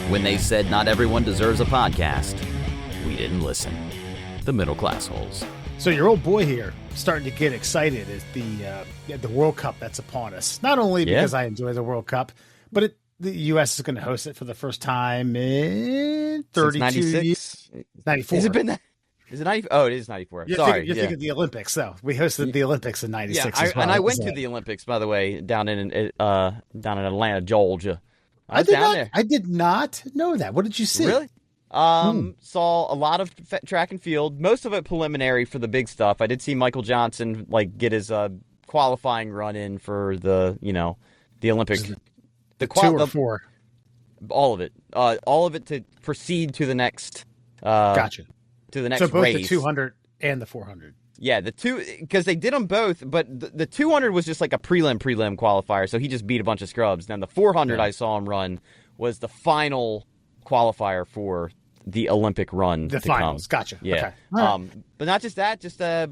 When they said not everyone deserves a podcast, we didn't listen. The Middle Class Holes. So your old boy here starting to get excited at the World Cup that's upon us. Not only because I enjoy the World Cup, but the U.S. is going to host it for the first time in 32 years. 94. Has it been that? Is it 90? Oh, it is 94. You're thinking of the Olympics, though. We hosted the Olympics in 96 as well. And I went to the Olympics, by the way, down in Atlanta, Georgia. I did not know that. What did you see? Really? Saw a lot of track and field, most of it preliminary for the big stuff. I did see Michael Johnson get his qualifying run in for the Olympic. The 2 or 4? All of it to proceed to the next. Gotcha. To the next race. So both race. the 200 and the 400. Yeah, the two, because they did them both, but the 200 was just like a prelim qualifier, so he just beat a bunch of scrubs. Then the 400 I saw him run was the final qualifier for the Olympic run. The finals, gotcha. Yeah, okay. Right. But not just that, just a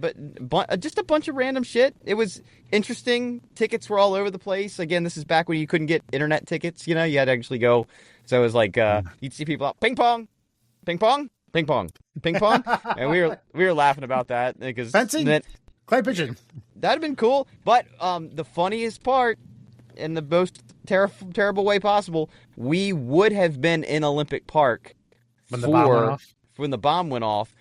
bunch of random shit. It was interesting. Tickets were all over the place. Again, this is back when you couldn't get internet tickets. You had to actually go. So it was like you'd see people out ping pong, ping pong. Ping pong, and we were laughing about that because fencing, clay pigeon. That'd have been cool. But the funniest part, in the most terrible way possible, we would have been in Olympic Park when the bomb went off. When the bomb went off,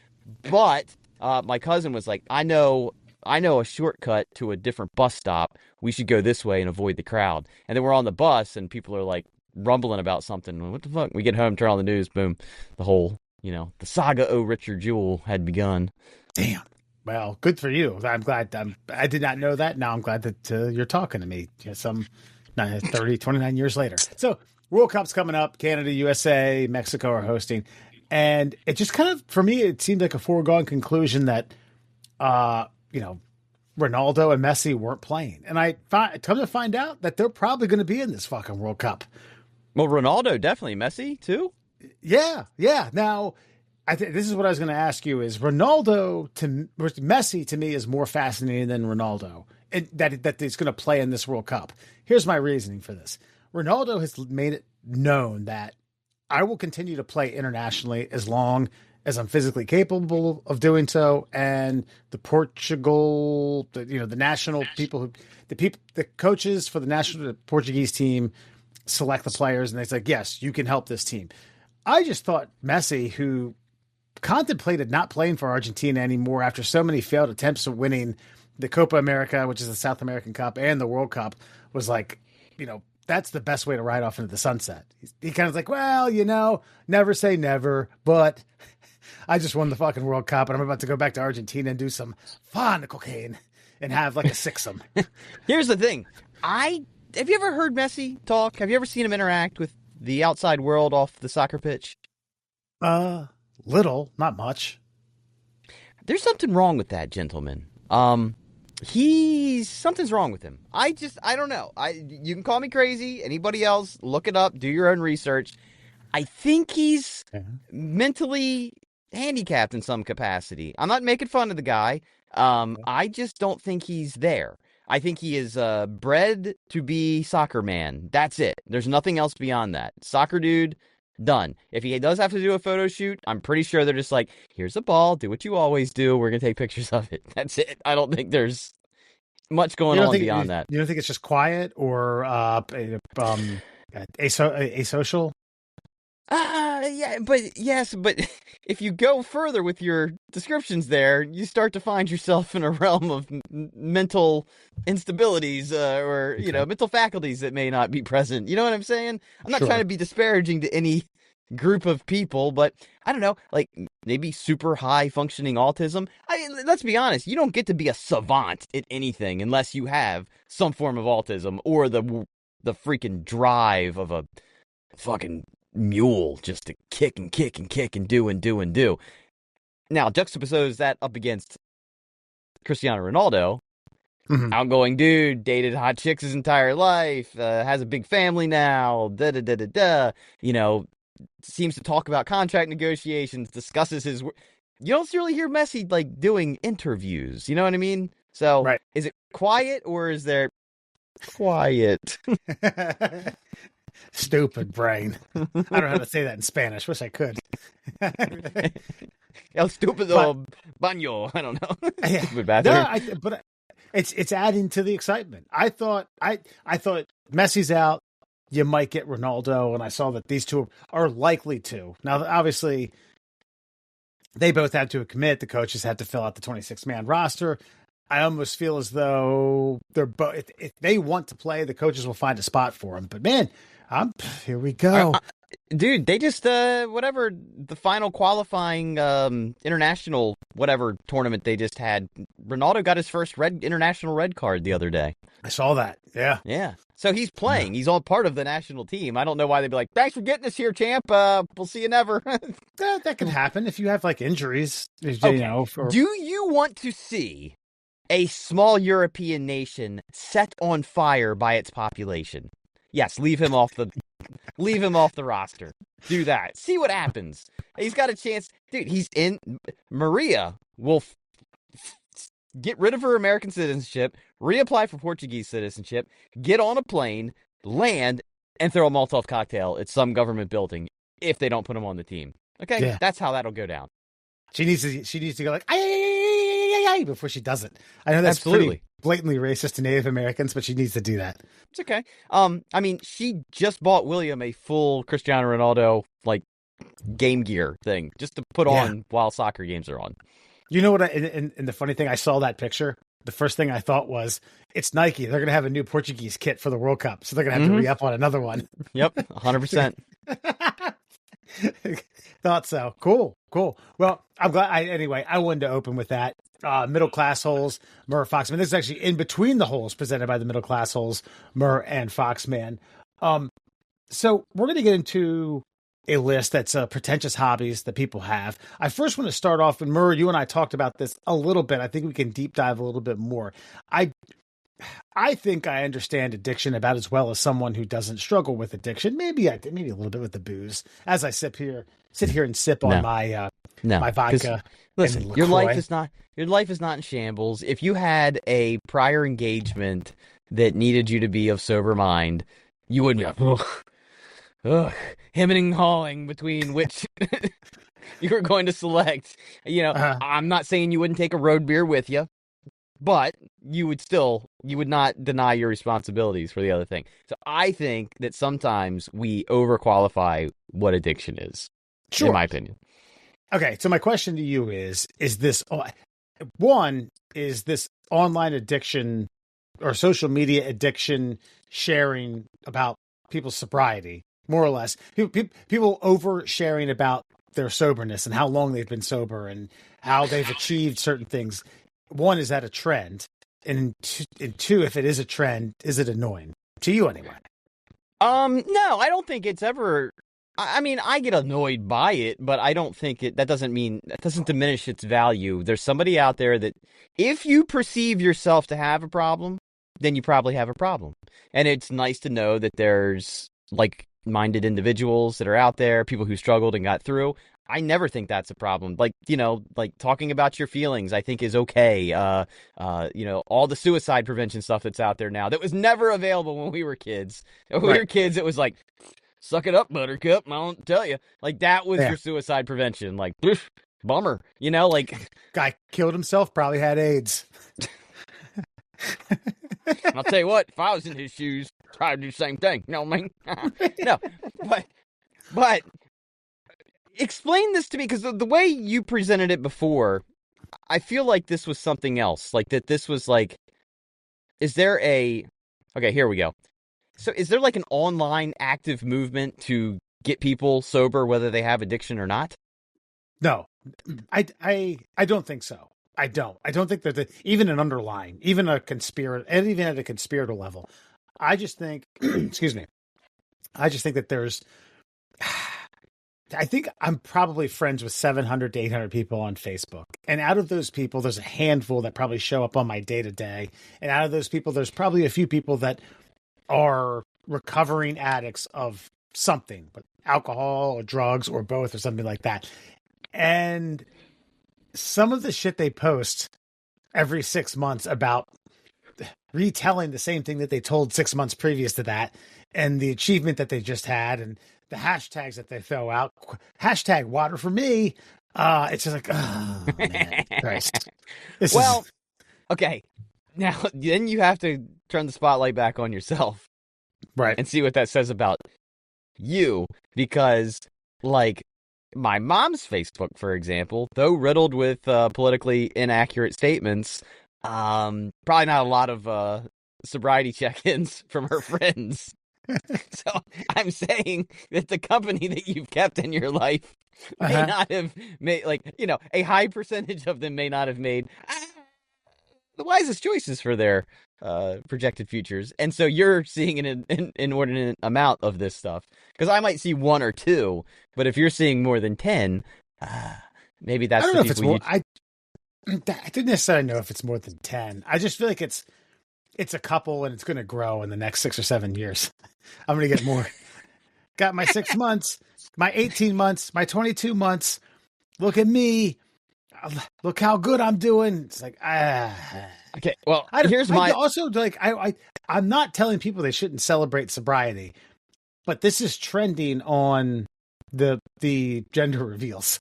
but my cousin was like, "I know a shortcut to a different bus stop. We should go this way and avoid the crowd." And then we're on the bus, and people are like rumbling about something. What the fuck? We get home, turn on the news, boom, the whole. The saga o' Richard Jewell had begun. Damn. Well, good for you. I'm glad. I did not know that. Now I'm glad that you're talking to me 29 years later. So World Cup's coming up. Canada, USA, Mexico are hosting. And it just kind of, for me, it seemed like a foregone conclusion that, Ronaldo and Messi weren't playing. And I come to find out that they're probably going to be in this fucking World Cup. Well, Ronaldo, definitely. Messi, too? Yeah. Now, I think this is what I was going to ask you: is Messi to me is more fascinating than Ronaldo, and that he's going to play in this World Cup. Here's my reasoning for this: Ronaldo has made it known that I will continue to play internationally as long as I'm physically capable of doing so, and the national people the coaches for the Portuguese team select the players, and they say, yes, you can help this team. I just thought Messi, who contemplated not playing for Argentina anymore after so many failed attempts at winning the Copa America, which is the South American Cup, and the World Cup, was like, that's the best way to ride off into the sunset. He kind of like, well, never say never, but I just won the fucking World Cup, and I'm about to go back to Argentina and do some fun cocaine and have like a sixum. Here's the thing. Have you ever heard Messi talk? Have you ever seen him interact with the outside world off the soccer pitch? Little, not much. There's something wrong with that gentleman. Something's wrong with him. I don't know. You can call me crazy. Anybody else, look it up, do your own research. I think he's mentally handicapped in some capacity. I'm not making fun of the guy. I just don't think he's there. I think he is bred to be soccer man. That's it. There's nothing else beyond that. Soccer dude, done. If he does have to do a photo shoot, I'm pretty sure they're just like, here's a ball, do what you always do. We're going to take pictures of it. That's it. I don't think there's much going on beyond that. You don't think it's just quiet or asocial? But if you go further with your descriptions there, you start to find yourself in a realm of mental instabilities or mental faculties that may not be present. You know what I'm saying? I'm not trying to be disparaging to any group of people, but I don't know, like maybe super high functioning autism. Let's be honest, you don't get to be a savant at anything unless you have some form of autism or the freaking drive of a fucking mule just to kick and kick and kick and do and do and do. Now, juxtapose that up against Cristiano Ronaldo, outgoing dude, dated hot chicks his entire life, has a big family now, seems to talk about contract negotiations, discusses his work. You don't really hear Messi like doing interviews, you know what I mean? So, Is it quiet or is there quiet? Stupid brain. I don't know how to say that in Spanish. Wish I could. El stupido baño. I don't know. Stupid bathroom. No, but it's adding to the excitement. I thought Messi's out. You might get Ronaldo, and I saw that these two are likely to. Now, obviously, they both had to commit. The coaches had to fill out the 26-man roster. I almost feel as though they're both. If they want to play, the coaches will find a spot for them. But man, here we go. Dude, they just whatever the final qualifying international whatever tournament they just had. Ronaldo got his first international red card the other day. I saw that. Yeah. Yeah. So he's playing. Yeah. He's all part of the national team. I don't know why they'd be like, "Thanks for getting us here, champ. We'll see you never." that can happen if you have like injuries. Okay. You know, Do you want to see a small European nation set on fire by its population? Yes, leave him off the roster. Do that. See what happens. He's got a chance. Dude, he's in. Maria will get rid of her American citizenship, reapply for Portuguese citizenship, get on a plane, land, and throw a Molotov cocktail at some government building if they don't put him on the team. Okay? Yeah. That's how that'll go down. She needs to go like, ay, before she does it. I know that's pretty blatantly racist to Native Americans, but she needs to do that. It's okay. I mean, she just bought William a full Cristiano Ronaldo, like, game gear thing just to put on while soccer games are on. You know what? And the funny thing, I saw that picture. The first thing I thought was, it's Nike. They're going to have a new Portuguese kit for the World Cup, so they're going to have to re-up on another one. Yep, 100%. Thought so. Cool. Well, I'm glad. I wanted to open with that. Middle class holes, Murr, Foxman. This is actually in between the holes presented by the middle class holes, Murr and Foxman. So we're going to get into a list that's pretentious hobbies that people have. I first want to start off, and Murr, you and I talked about this a little bit. I think we can deep dive a little bit more. I think I understand addiction about as well as someone who doesn't struggle with addiction. Maybe a little bit with the booze. As I sit here and sip on my vodka. Listen, your life is not in shambles. If you had a prior engagement that needed you to be of sober mind, you wouldn't be hemming and hawing between which you were going to select. You know, I'm not saying you wouldn't take a road beer with you, but you would not deny your responsibilities for the other thing. So I think that sometimes we overqualify what addiction is, in my opinion. Okay, so my question to you is this online addiction or social media addiction sharing about people's sobriety, more or less? People oversharing about their soberness and how long they've been sober and how they've achieved certain things. One, is that a trend? And two, if it is a trend, is it annoying to you anyway? No, I don't think it's ever. I mean, I get annoyed by it, but I don't think that doesn't diminish its value. There's somebody out there that if you perceive yourself to have a problem, then you probably have a problem. And it's nice to know that there's like-minded individuals that are out there, people who struggled and got through. I never think that's a problem. Like, you know, like talking about your feelings, I think is okay. You know, all the suicide prevention stuff that's out there now that was never available when we were kids. When we were kids, it was like, suck it up, buttercup. I don't tell you. Like, that was your suicide prevention. Like, bummer. You know, like. Guy killed himself, probably had AIDS. I'll tell you what, if I was in his shoes, I'd probably do the same thing. You know what I mean? No, but explain this to me, because the way you presented it before, I feel like this was something else. Like that this was like, okay, here we go. So is there like an online active movement to get people sober, whether they have addiction or not? No, I don't think so. I don't think that even an underlying, even at a conspirator level. I just think, excuse me. I just think that I think I'm probably friends with 700 to 800 people on Facebook. And out of those people, there's a handful that probably show up on my day-to-day. And out of those people, there's probably a few people that are recovering addicts of something, but alcohol or drugs or both or something like that. And some of the shit they post every 6 months about retelling the same thing that they told 6 months previous to that and the achievement that they just had and the hashtags that they throw out. Hashtag water for me. It's just like, oh, man. Christ. Well, okay. Now, then you have to turn the spotlight back on yourself. Right. And see what that says about you. Because, like, my mom's Facebook, for example, though riddled with politically inaccurate statements, probably not a lot of sobriety check-ins from her friends. So I'm saying that the company that you've kept in your life may not have made, like, a high percentage of them may not have made the wisest choices for their projected futures. And so you're seeing an inordinate amount of this stuff. Because I might see one or two, but if you're seeing more than 10, maybe that's I don't the know if it's people more. I didn't necessarily know if it's more than 10. I just feel like it's a couple and it's going to grow in the next 6 or 7 years. I'm going to get more. Got my 6 months, my 18 months, my 22 months. Look at me. Look how good I'm doing. It's like, Okay, well, here's my... Also, like, I'm not telling people they shouldn't celebrate sobriety, but this is trending on the gender reveals.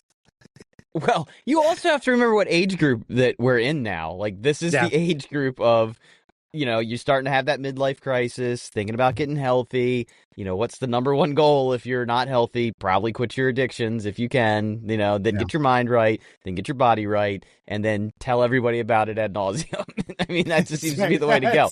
Well, you also have to remember what age group that we're in now. Like, this is the age group of, you're starting to have that midlife crisis, thinking about getting healthy. What's the number one goal if you're not healthy? Probably quit your addictions if you can, then get your mind right, then get your body right, and then tell everybody about it ad nauseum. I mean, that just seems to be the way to go.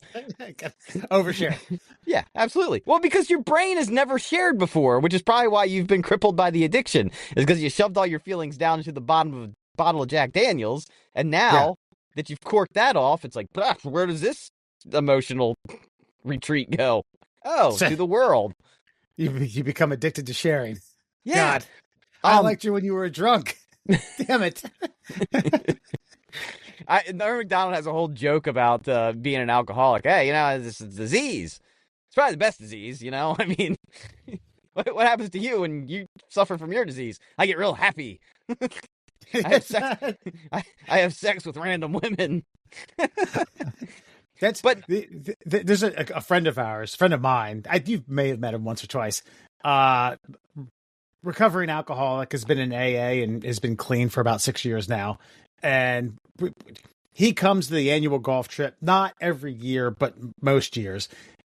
Overshare. Yeah, absolutely. Well, because your brain has never shared before, which is probably why you've been crippled by the addiction, is because you shoved all your feelings down into the bottom of a bottle of Jack Daniels, and now that you've corked that off, it's like, where does this emotional retreat go? Oh, to the world. You become addicted to sharing. Yeah. God, I liked you when you were drunk. Damn it. Norm Macdonald has a whole joke about being an alcoholic. Hey, this is a disease. It's probably the best disease, I mean, what happens to you when you suffer from your disease? I get real happy. I have sex with random women. There's a friend of ours, friend of mine. You may have met him once or twice. Recovering alcoholic, has been in AA and has been clean for about 6 years now. And he comes to the annual golf trip, not every year, but most years.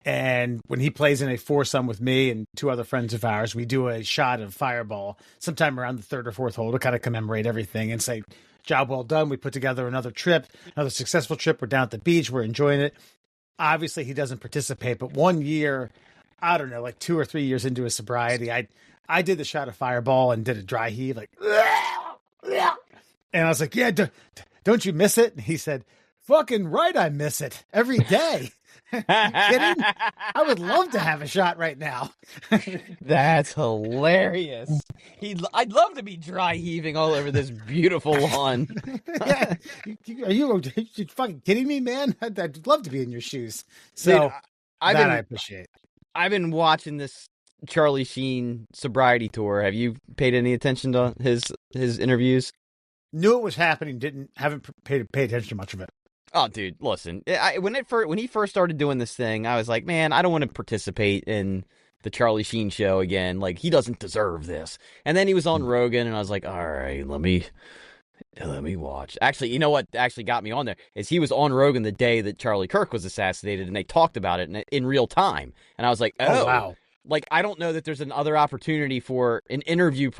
And when he plays in a foursome with me and 2 other friends of ours, we do a shot of Fireball sometime around the 3rd or 4th hole to kind of commemorate everything and say, job well done. We put together another trip, another successful trip. We're down at the beach. We're enjoying it. Obviously, he doesn't participate, but one year, I don't know, like 2 or 3 years into his sobriety, I did the shot of Fireball and did a dry heave, like, and I was like, yeah, don't you miss it? And he said, fucking right, I miss it every day. Kidding? I would love to have a shot right now. That's hilarious. I'd love to be dry heaving all over this beautiful lawn. Yeah. Are you fucking kidding me, man? I'd love to be in your shoes. So dude, I appreciate. I've been watching this Charlie Sheen sobriety tour. Have you paid any attention to his interviews? Knew it was happening. Haven't paid attention to much of it. Oh, dude, listen. When he first started doing this thing, I was like, man, I don't want to participate in the Charlie Sheen show again. Like, he doesn't deserve this. And then he was on Rogan, and I was like, all right, let me watch. Actually, you know what actually got me on there is he was on Rogan the day that Charlie Kirk was assassinated, and they talked about it in real time. And I was like, oh wow. Like, I don't know that there's another opportunity for an interview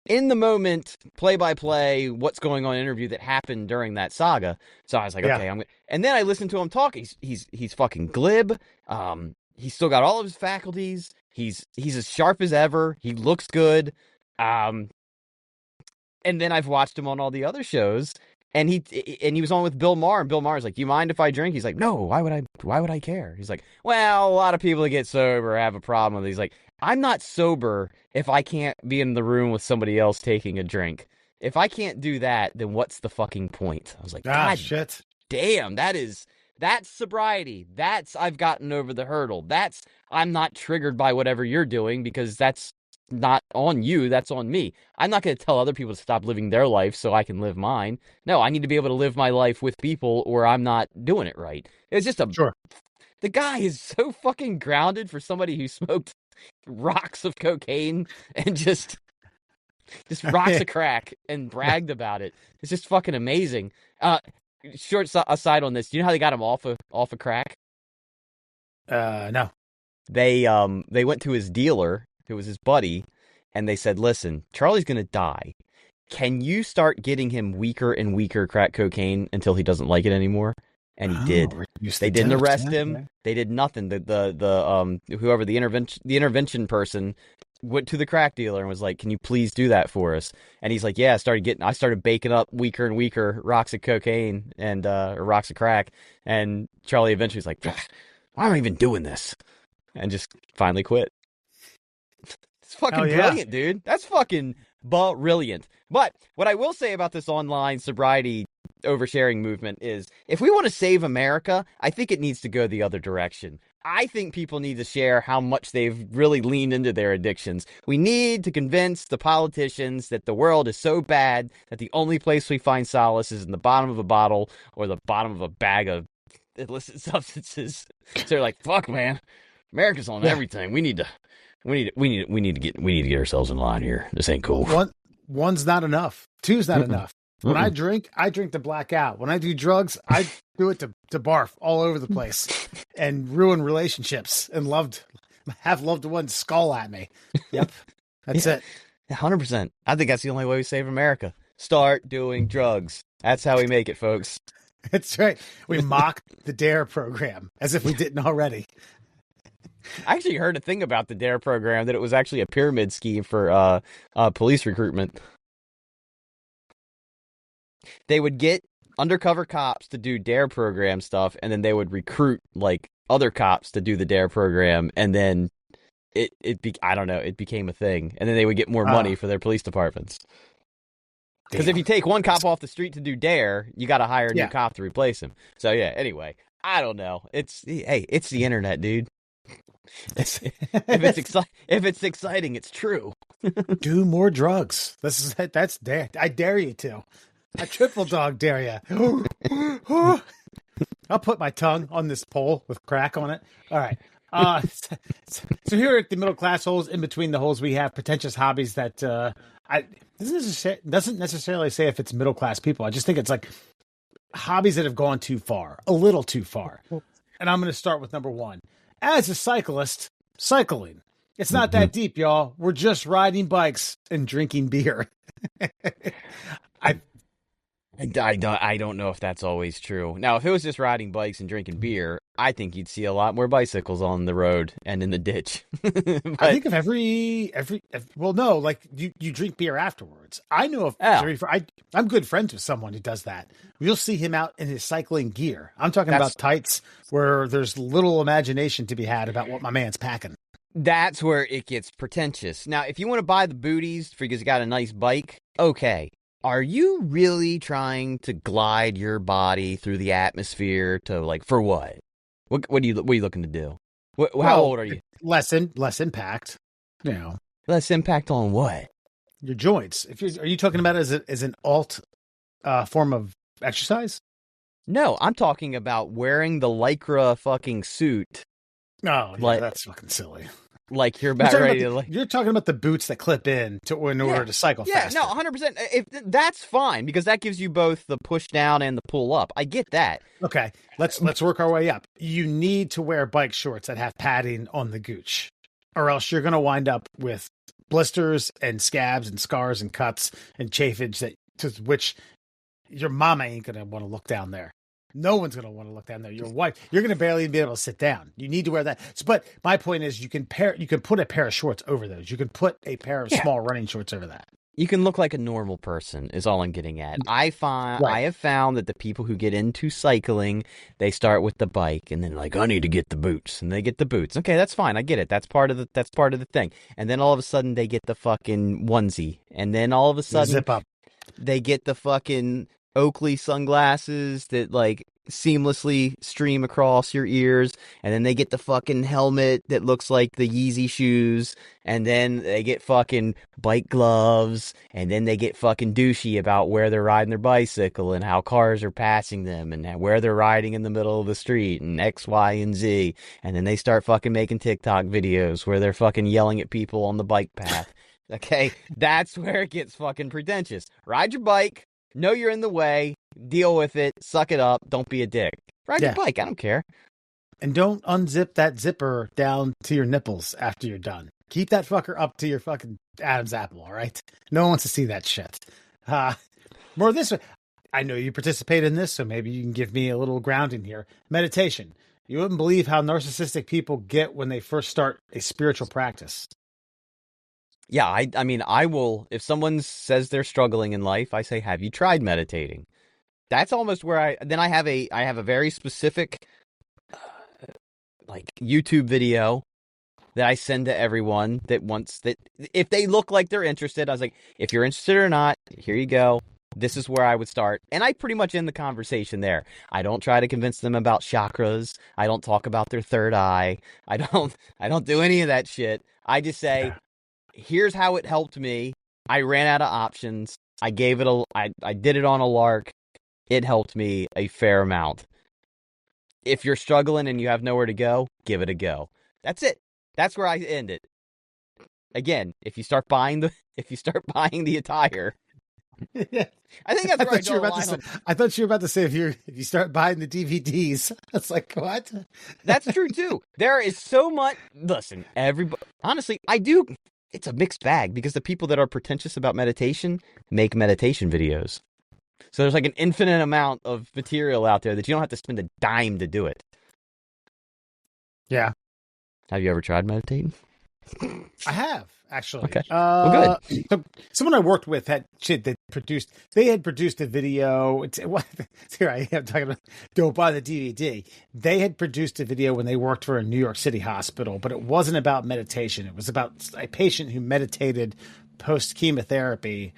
in the moment, play-by-play, what's going on interview that happened during that saga. So I was like, okay, and then I listened to him talk. He's fucking glib. He's still got all of his faculties. He's as sharp as ever. He looks good. And then I've watched him on all the other shows, and he was on with Bill Maher, and Bill Maher's like, "Do you mind if I drink?" He's like, "No, why would I care?" He's like, "Well, a lot of people that get sober have a problem with it." He's like, "I'm not sober if I can't be in the room with somebody else taking a drink. If I can't do that, then what's the fucking point?" I was like, God shit. Damn, that's sobriety. That's I've gotten over the hurdle. That's I'm not triggered by whatever you're doing because that's not on you, that's on me. I'm not going to tell other people to stop living their life so I can live mine. No, I need to be able to live my life with people or I'm not doing it right. It's just The guy is so fucking grounded for somebody who smoked rocks of cocaine and just rocks of crack and bragged about it. It's just fucking amazing. Short aside on this, do you know how they got him off of crack? No. They went to his dealer, who was his buddy, and they said, "Listen, Charlie's gonna die. Can you start getting him weaker and weaker crack cocaine until he doesn't like it anymore?" And he did. They didn't arrest him. Okay. They did nothing. Whoever the intervention person went to the crack dealer and was like, "Can you please do that for us?" And he's like, "Yeah." I started baking up weaker and weaker rocks of cocaine and or rocks of crack. And Charlie eventually was like, "Why am I even doing this?" And just finally quit. It's fucking brilliant, dude. That's fucking brilliant. But what I will say about this online sobriety oversharing movement is, if we want to save America, I think it needs to go the other direction. I think people need to share how much they've really leaned into their addictions. We need to convince the politicians that the world is so bad that the only place we find solace is in the bottom of a bottle or the bottom of a bag of illicit substances. So they're like, "Fuck, man, America's on everything. We need to get ourselves in line here. This ain't cool." One's not enough. Two's not enough. When I drink to black out. When I do drugs, I do it to barf all over the place and ruin relationships and have loved ones skull at me. Yep. That's it. 100%. I think that's the only way we save America. Start doing drugs. That's how we make it, folks. That's right. We mock the DARE program as if we didn't already. I actually heard a thing about the DARE program, that it was actually a pyramid scheme for police recruitment. They would get undercover cops to do DARE program stuff, and then they would recruit like other cops to do the DARE program, and then it became a thing, and then they would get more money for their police departments. Because if you take one cop off the street to do DARE, you got to hire a new cop to replace him. So yeah, anyway, I don't know. It's the internet, dude. If it's exciting, it's true. Do more drugs. That's DARE. I dare you to. I triple dog dare you. I'll put my tongue on this pole with crack on it. All right. So here at the middle class holes, in between the holes, we have pretentious hobbies that doesn't necessarily say if it's middle class people. I just think it's like hobbies that have gone too far, a little too far. And I'm going to start with number one. As a cyclist, cycling. It's not that deep, y'all. We're just riding bikes and drinking beer. I don't know if that's always true. Now, if it was just riding bikes and drinking beer, I think you'd see a lot more bicycles on the road and in the ditch. I think of no, like you drink beer afterwards. I know of I'm good friends with someone who does that. You'll see him out in his cycling gear. I'm talking about tights where there's little imagination to be had about what my man's packing. That's where it gets pretentious. Now, if you want to buy the booties because you got a nice bike, okay. Are you really trying to glide your body through the atmosphere to, like, for what? What are you looking to do? How old are you? Less impact. You know. Less impact on what? Your joints. Are you talking about it as an alt form of exercise? No, I'm talking about wearing the Lycra fucking suit. Oh, yeah, that's fucking silly. Like you're about ready to. You're talking about the boots that clip in order to cycle faster. Yeah, no, 100%. That's fine because that gives you both the push down and the pull up. I get that. Okay, let's work our way up. You need to wear bike shorts that have padding on the gooch, or else you're going to wind up with blisters and scabs and scars and cuts and chafage which your mama ain't going to want to look down there. No one's going to want to look down there. Your wife, you're going to barely be able to sit down. You need to wear that. But my point is you can put a pair of shorts over those. You can put a pair of small running shorts over that. You can look like a normal person is all I'm getting at. I have found that the people who get into cycling, they start with the bike and then like, I need to get the boots, and they get the boots. Okay, that's fine. I get it. That's part of the thing. And then all of a sudden they get the fucking onesie. And then all of a sudden zip up. They get the fucking Oakley sunglasses that like seamlessly stream across your ears, and then they get the fucking helmet that looks like the Yeezy shoes, and then they get fucking bike gloves, and then they get fucking douchey about where they're riding their bicycle and how cars are passing them and where they're riding in the middle of the street and X, Y, and Z. And then they start fucking making TikTok videos where they're fucking yelling at people on the bike path. Okay, that's where it gets fucking pretentious. Ride your bike, know you're in the way, deal with it, suck it up, don't be a dick. Ride your bike, I don't care. And don't unzip that zipper down to your nipples after you're done. Keep that fucker up to your fucking Adam's apple, all right? No one wants to see that shit. More of this. I know you participate in this, so maybe you can give me a little grounding here. Meditation. You wouldn't believe how narcissistic people get when they first start a spiritual practice. Yeah, I mean, I will, if someone says they're struggling in life, I say, have you tried meditating? That's almost where I have a very specific, like, YouTube video that I send to everyone that wants that. If they look like they're interested, I was like, if you're interested or not, here you go. This is where I would start. And I pretty much end the conversation there. I don't try to convince them about chakras. I don't talk about their third eye. I don't do any of that shit. I just say, here's how it helped me. I ran out of options. I gave it I did it on a lark. It helped me a fair amount. If you're struggling and you have nowhere to go, give it a go. That's it. That's where I end it. Again, if you start buying the attire, I think that's where I draw the line. I thought you were about to say if you start buying the DVDs. It's like, what? That's true too. There is so much. Listen, everybody. Honestly, I do. It's a mixed bag because the people that are pretentious about meditation make meditation videos. So there's like an infinite amount of material out there that you don't have to spend a dime to do it. Yeah. Have you ever tried meditating? I have, actually. Okay. Well, good. So someone I worked with had they had produced a video. Here I am talking about don't buy the DVD. They had produced a video when they worked for a New York City hospital, but it wasn't about meditation. It was about a patient who meditated post chemotherapy.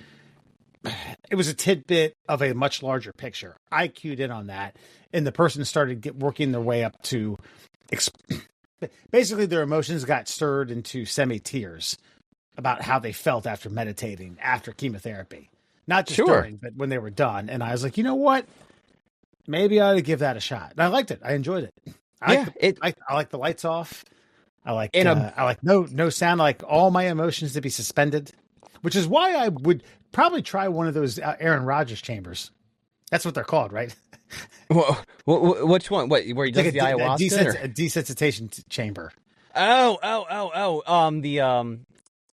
It was a tidbit of a much larger picture. I cued in on that, and the person started working their way up to basically their emotions got stirred into semi-tears about how they felt after meditating after chemotherapy. Not just during, but when they were done. And I was like, you know what? Maybe I ought to give that a shot. And I liked it. I enjoyed it. I like the lights off. I like no sound. I like all my emotions to be suspended, which is why I would probably try one of those Aaron Rodgers chambers. That's what they're called, right? Which one? What, where he does the ayahuasca? A desensitization chamber. The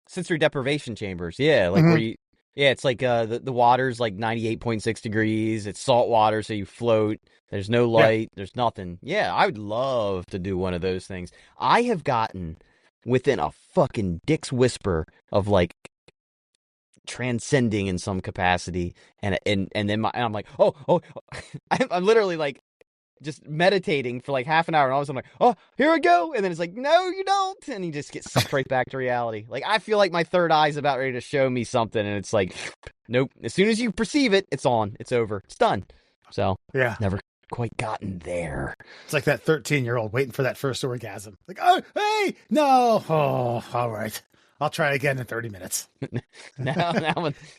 sensory deprivation chambers. Yeah, like where you. Yeah, it's like the water's like 98.6 degrees. It's salt water, so you float. There's no light. There's nothing. Yeah, I would love to do one of those things. I have gotten within a fucking dick's whisper of like transcending in some capacity, and then I'm like, I'm literally like just meditating for like half an hour, and all of a sudden I'm like, oh, here we go, and then it's like, no, you don't, and you just get sucked right back to reality. Like I feel like my third eye's about ready to show me something, and it's like, nope. As soon as you perceive it, it's on, it's over, it's done. So yeah, never quite gotten there. It's like that 13-year-old waiting for that first orgasm. Like, oh, hey, no, oh, all right. I'll try again in 30 minutes. No,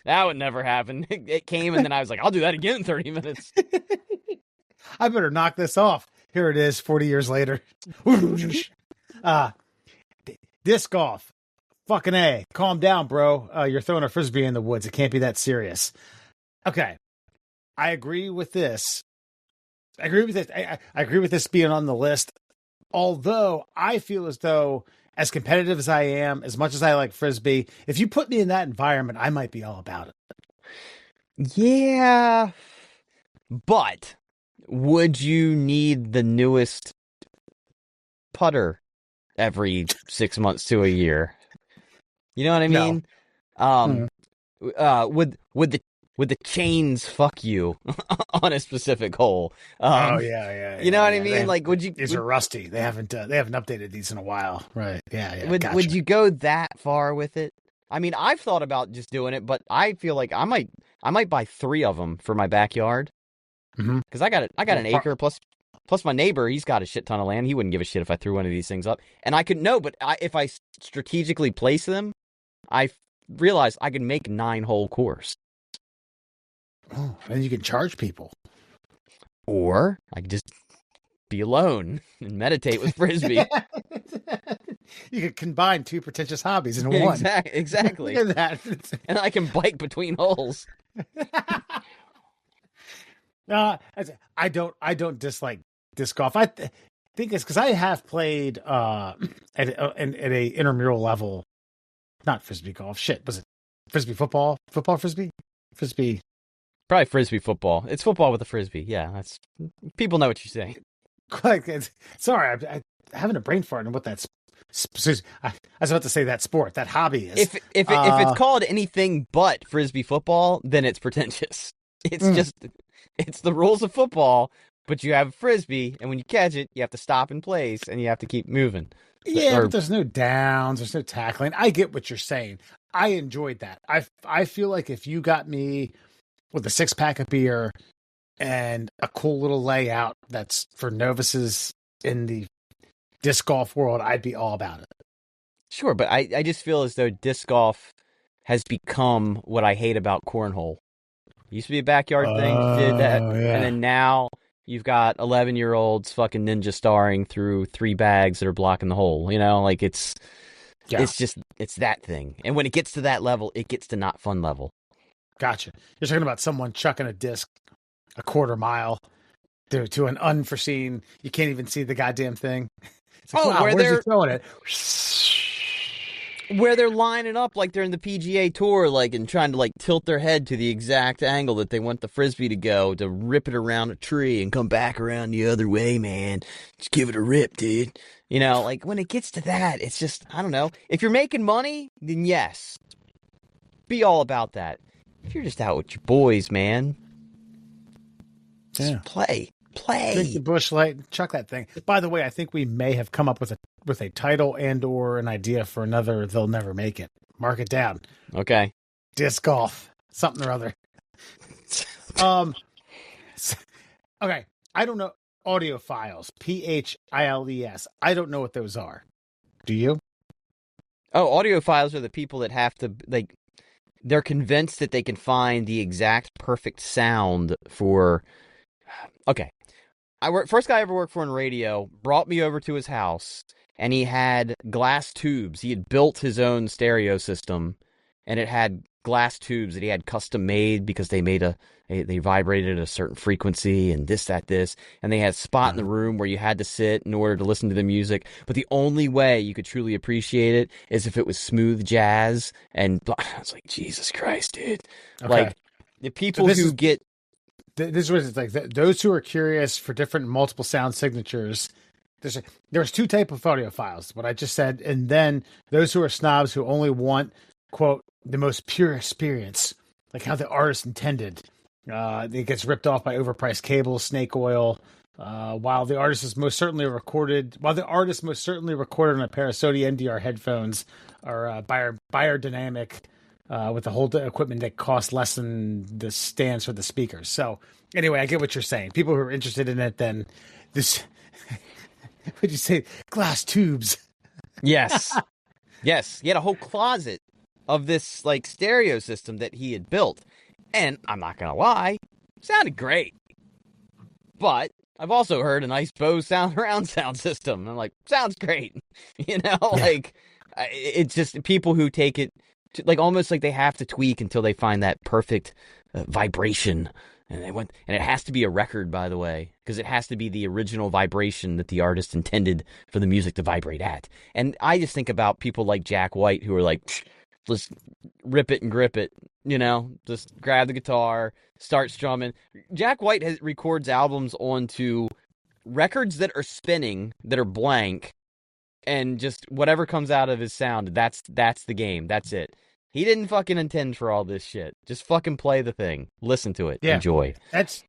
that would never happen. It came, and then I was like, I'll do that again in 30 minutes. I better knock this off. Here it is, 40 years later. Disc golf. Fucking A. Calm down, bro. You're throwing a frisbee in the woods. It can't be that serious. Okay. I agree with this. I agree with this being on the list. Although I feel as though, as competitive as I am, as much as I like frisbee, if you put me in that environment, I might be all about it. Yeah, but would you need the newest putter every 6 months to a year? You know what I mean? No. Would the chains fuck you on a specific hole? Yeah. You know what I mean? Like, these are rusty. They haven't updated these in a while, right? Yeah. Would you go that far with it? I mean, I've thought about just doing it, but I feel like I might buy 3 of them for my backyard, Because I got an acre plus my neighbor. He's got a shit ton of land. He wouldn't give a shit if I threw one of these things up. And I could if I strategically place them, I realized I could make 9-hole course. Oh, and you can charge people. Or I could just be alone and meditate with Frisbee. You could combine 2 pretentious hobbies in one. Exactly. Look at that. And I can bike between holes. I don't dislike disc golf. I think it's because I have played at a intramural level, not Frisbee golf. Shit, was it Frisbee football? Football Frisbee? Frisbee. Probably Frisbee football. It's football with a Frisbee. Yeah, that's people know what you're saying. Sorry, I'm having a brain fart on what that's. I was about to say that sport, that hobby is. If it's called anything but Frisbee football, then it's pretentious. It's the rules of football, but you have a Frisbee, and when you catch it, you have to stop in place, and you have to keep moving. Yeah, but there's no downs, there's no tackling. I get what you're saying. I enjoyed that. I feel like if you got me with a 6-pack of beer and a cool little layout that's for novices in the disc golf world, I'd be all about it. Sure, but I just feel as though disc golf has become what I hate about cornhole. It used to be a backyard thing, did that, yeah. And then now you've got 11-year-olds fucking ninja starring through 3 bags that are blocking the hole. Like it's that thing. And when it gets to that level, it gets to not fun level. Gotcha. You're talking about someone chucking a disc a quarter mile to an unforeseen. You can't even see the goddamn thing. It's like, wow, where's he throwing it? Where they're lining up like they're in the PGA Tour, and trying to tilt their head to the exact angle that they want the Frisbee to go, to rip it around a tree and come back around the other way, man. Just give it a rip, dude. When it gets to that, it's just, I don't know. If you're making money, then yes. Be all about that. If you're just out with your boys, man, just play. Drink the Busch Light, chuck that thing. By the way, I think we may have come up with a title and or an idea for another They'll Never Make It. Mark it down. Okay. Disc golf. Something or other. Okay. I don't know. Audiophiles. PHILES. I don't know what those are. Do you? Oh, audiophiles are the people that have to, they're convinced that they can find the exact perfect sound for... Okay. First guy I ever worked for in radio brought me over to his house, and he had glass tubes. He had built his own stereo system, and it had glass tubes that he had custom made because they vibrated at a certain frequency and this, and they had a spot in the room where you had to sit in order to listen to the music. But the only way you could truly appreciate it is if it was smooth jazz. And I was like, Jesus Christ, dude! Okay. The people who get. This was those who are curious for different multiple sound signatures. There's 2 types of audiophiles, what I just said, and then those who are snobs who only want, quote, the most pure experience, like how the artist intended. It gets ripped off by overpriced cables, snake oil. While the artist is most certainly recorded on a pair of Sony NDR headphones or biodynamic. With the whole equipment that costs less than the stands for the speakers. So anyway, I get what you're saying. People who are interested in it, then this, would you say glass tubes? Yes. Yes. He had a whole closet of this stereo system that he had built. And I'm not going to lie, sounded great. But I've also heard a nice Bose surround sound system. I'm like, sounds great. It's just people who take it, almost like they have to tweak until they find that perfect vibration, and it has to be a record, by the way, because it has to be the original vibration that the artist intended for the music to vibrate at. And I just think about people like Jack White who are like, let's rip it and grip it, just grab the guitar, start strumming. Jack White records albums onto records that are spinning, that are blank. And just whatever comes out of his sound, that's the game. That's it. He didn't fucking intend for all this shit. Just fucking play the thing. Listen to it. Yeah. Enjoy. This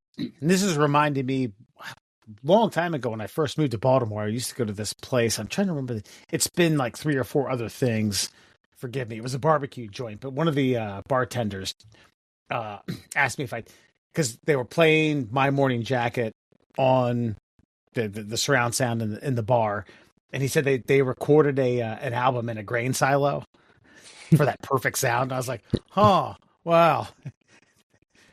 is reminding me a long time ago when I first moved to Baltimore. I used to go to this place. I'm trying to remember. It's been 3 or 4 other things. Forgive me. It was a barbecue joint, but one of the bartenders asked me if I because they were playing My Morning Jacket on the surround sound in the bar, and he said they recorded an album in a grain silo for that perfect sound. I was like, oh wow,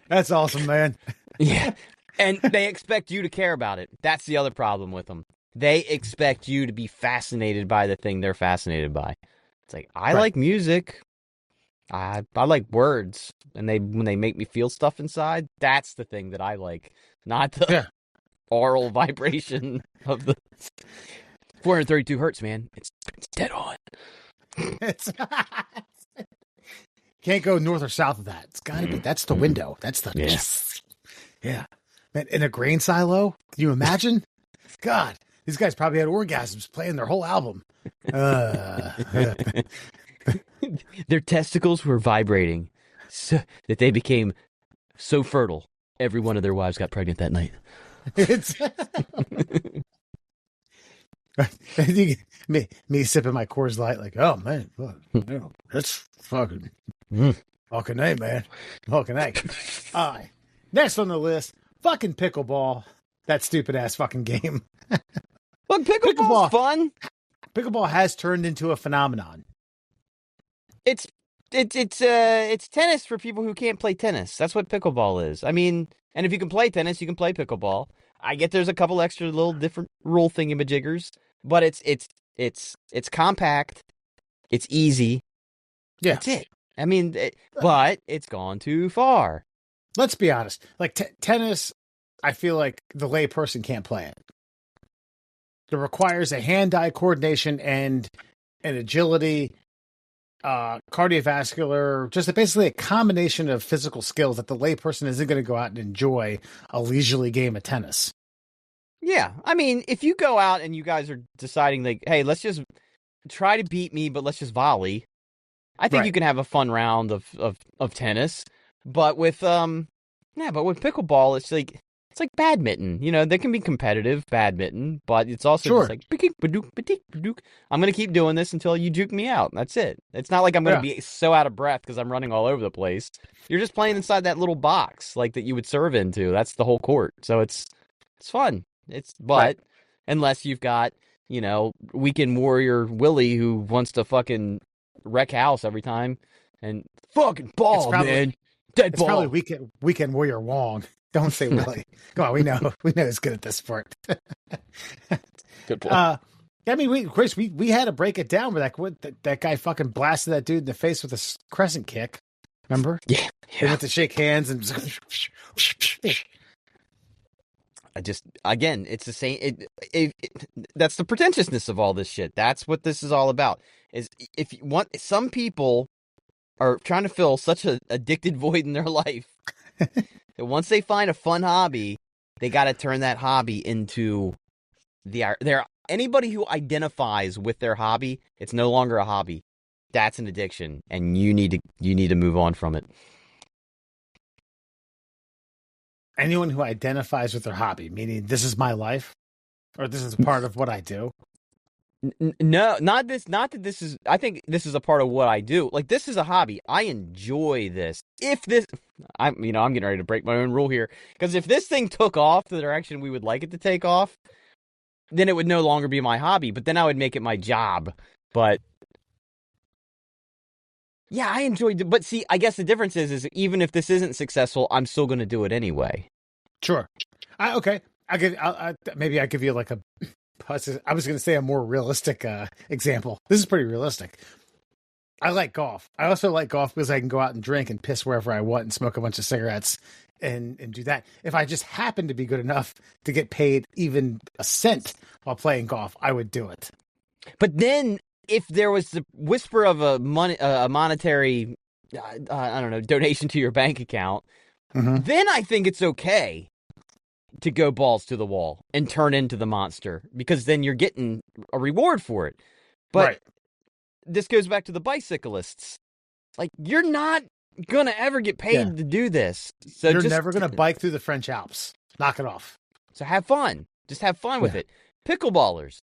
that's awesome, man. Yeah. And they expect you to care about it. That's the other problem with them. They expect you to be fascinated by the thing they're fascinated by. It's like, I like music. I like words. And when they make me feel stuff inside, that's the thing that I like. Not the aural vibration of the 432 hertz, man. It's dead on. It's can't go north or south of that. It's gotta be. That's the window. That's the yeah. Man, in a grain silo, can you imagine? God, these guys probably had orgasms playing their whole album. Their testicles were vibrating so that they became so fertile. Every one of their wives got pregnant that night. It's me sipping my Coors Light, like, oh man, that's fucking fucking A, man, fucking A. All right, next on the list, fucking pickleball. That stupid ass fucking game. Look, pickleball's fun. Pickleball has turned into a phenomenon. It's tennis for people who can't play tennis. That's what pickleball is. I mean, and if you can play tennis, you can play pickleball. I get there's a couple extra little different rule thingamajiggers, but it's compact, it's easy. Yeah, that's it. I mean, but it's gone too far. Let's be honest. Like tennis, I feel like the lay person can't play it. It requires a hand-eye coordination and an agility, cardiovascular, just basically a combination of physical skills that the layperson isn't going to go out and enjoy a leisurely game of tennis. Yeah, I mean, if you go out and you guys are deciding like, hey, let's just try to beat me, but let's just volley. I think you can have a fun round of tennis, but with pickleball, it's like badminton. You know, they can be competitive badminton, but it's also just like I'm going to keep doing this until you juke me out. That's it. It's not like I'm going to be so out of breath because I'm running all over the place. You're just playing inside that little box like that you would serve into. That's the whole court. So it's fun. Unless you've got, you know, weekend warrior Willie who wants to fucking wreck house every time and fucking ball, man. Dead ball. It's probably weekend warrior Wong. Don't say Willie. Come on, we know he's good at this sport. Good point. I mean, we had to break it down where that guy fucking blasted that dude in the face with a crescent kick. Remember? Yeah. They went to shake hands and. It's the same. That's the pretentiousness of all this shit. That's what this is all about. Is if you want, some people are trying to fill such an addicted void in their life that once they find a fun hobby, they got to turn that hobby into anybody who identifies with their hobby. It's no longer a hobby. That's an addiction, and you need to move on from it. Anyone who identifies with their hobby, meaning this is my life, or this is part of what I do. No, not this. Not that this is. I think this is a part of what I do. Like, this is a hobby. I enjoy this. I'm getting ready to break my own rule here, because if this thing took off the direction we would like it to take off, then it would no longer be my hobby. But then I would make it my job. But yeah, I enjoyed it. But see, I guess the difference is even if this isn't successful, I'm still going to do it anyway. Sure. Okay. Maybe I give you like I was going to say a more realistic example. This is pretty realistic. I like golf. I also like golf because I can go out and drink and piss wherever I want and smoke a bunch of cigarettes and do that. If I just happen to be good enough to get paid even a cent while playing golf, I would do it. But then if there was the whisper of a monetary, I don't know, donation to your bank account, then I think it's okay to go balls to the wall and turn into the monster, because then you're getting a reward for it. But this goes back to the bicyclists. Like, you're not going to ever get paid to do this. So you're never going to bike through the French Alps. Knock it off. So have fun. Just have fun with it. Pickleballers.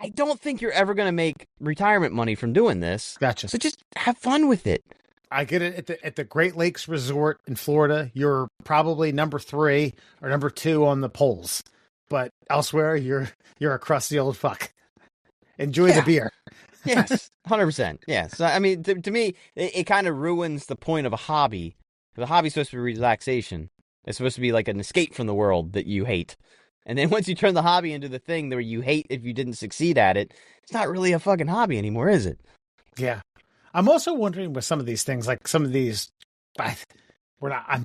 I don't think you're ever going to make retirement money from doing this. Gotcha. So just have fun with it. I get it at the Great Lakes Resort in Florida. You're probably number 3 or number 2 on the polls, but elsewhere you're a crusty old fuck. Enjoy the beer. Yes, 100%. Yes. I mean, to me, it kind of ruins the point of a hobby. The hobby's supposed to be relaxation. It's supposed to be like an escape from the world that you hate. And then once you turn the hobby into the thing where you hate if you didn't succeed at it, it's not really a fucking hobby anymore, is it? Yeah. I'm also wondering with some of these things, like some of these, I'm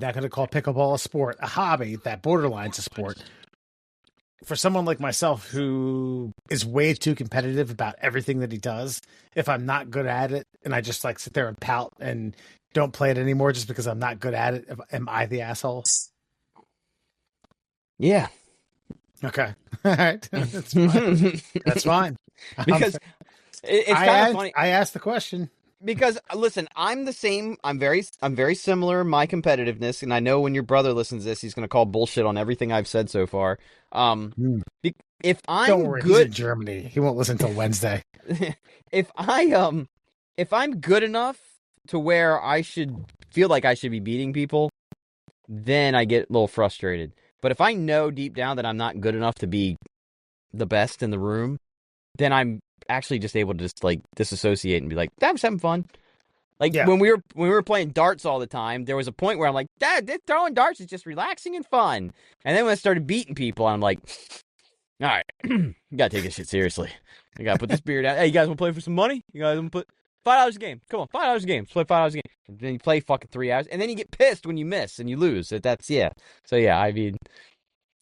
not going to call pickleball a sport, a hobby that borderlines a sport. For someone like myself who is way too competitive about everything that he does, if I'm not good at it and I just like sit there and pout and don't play it anymore just because I'm not good at it, am I the asshole? Yeah. Okay. All right. That's fine. That's fine. Because it's kind of funny. I asked the question. Because listen, I'm the same. I'm very similar in my competitiveness, and I know when your brother listens to this, he's going to call bullshit on everything I've said so far. If I'm Don't worry, good, he's in Germany. He won't listen till Wednesday. if I'm good enough to where I should feel like I should be beating people, then I get a little frustrated. But if I know deep down that I'm not good enough to be the best in the room, then I'm actually just able to just like disassociate and be like, "I'm just having fun." Like when we were playing darts all the time, there was a point where I'm like, "Dad, throwing darts is just relaxing and fun." And then when I started beating people, I'm like, "All right, you gotta take this shit seriously. You gotta put this beer down. Hey, you guys want to play for some money? You guys want to put $5 a game? Come on, $5 a game. Let's play $5 a game." And then you play fucking 3 hours, and then you get pissed when you miss and you lose. That's yeah. So yeah, I mean,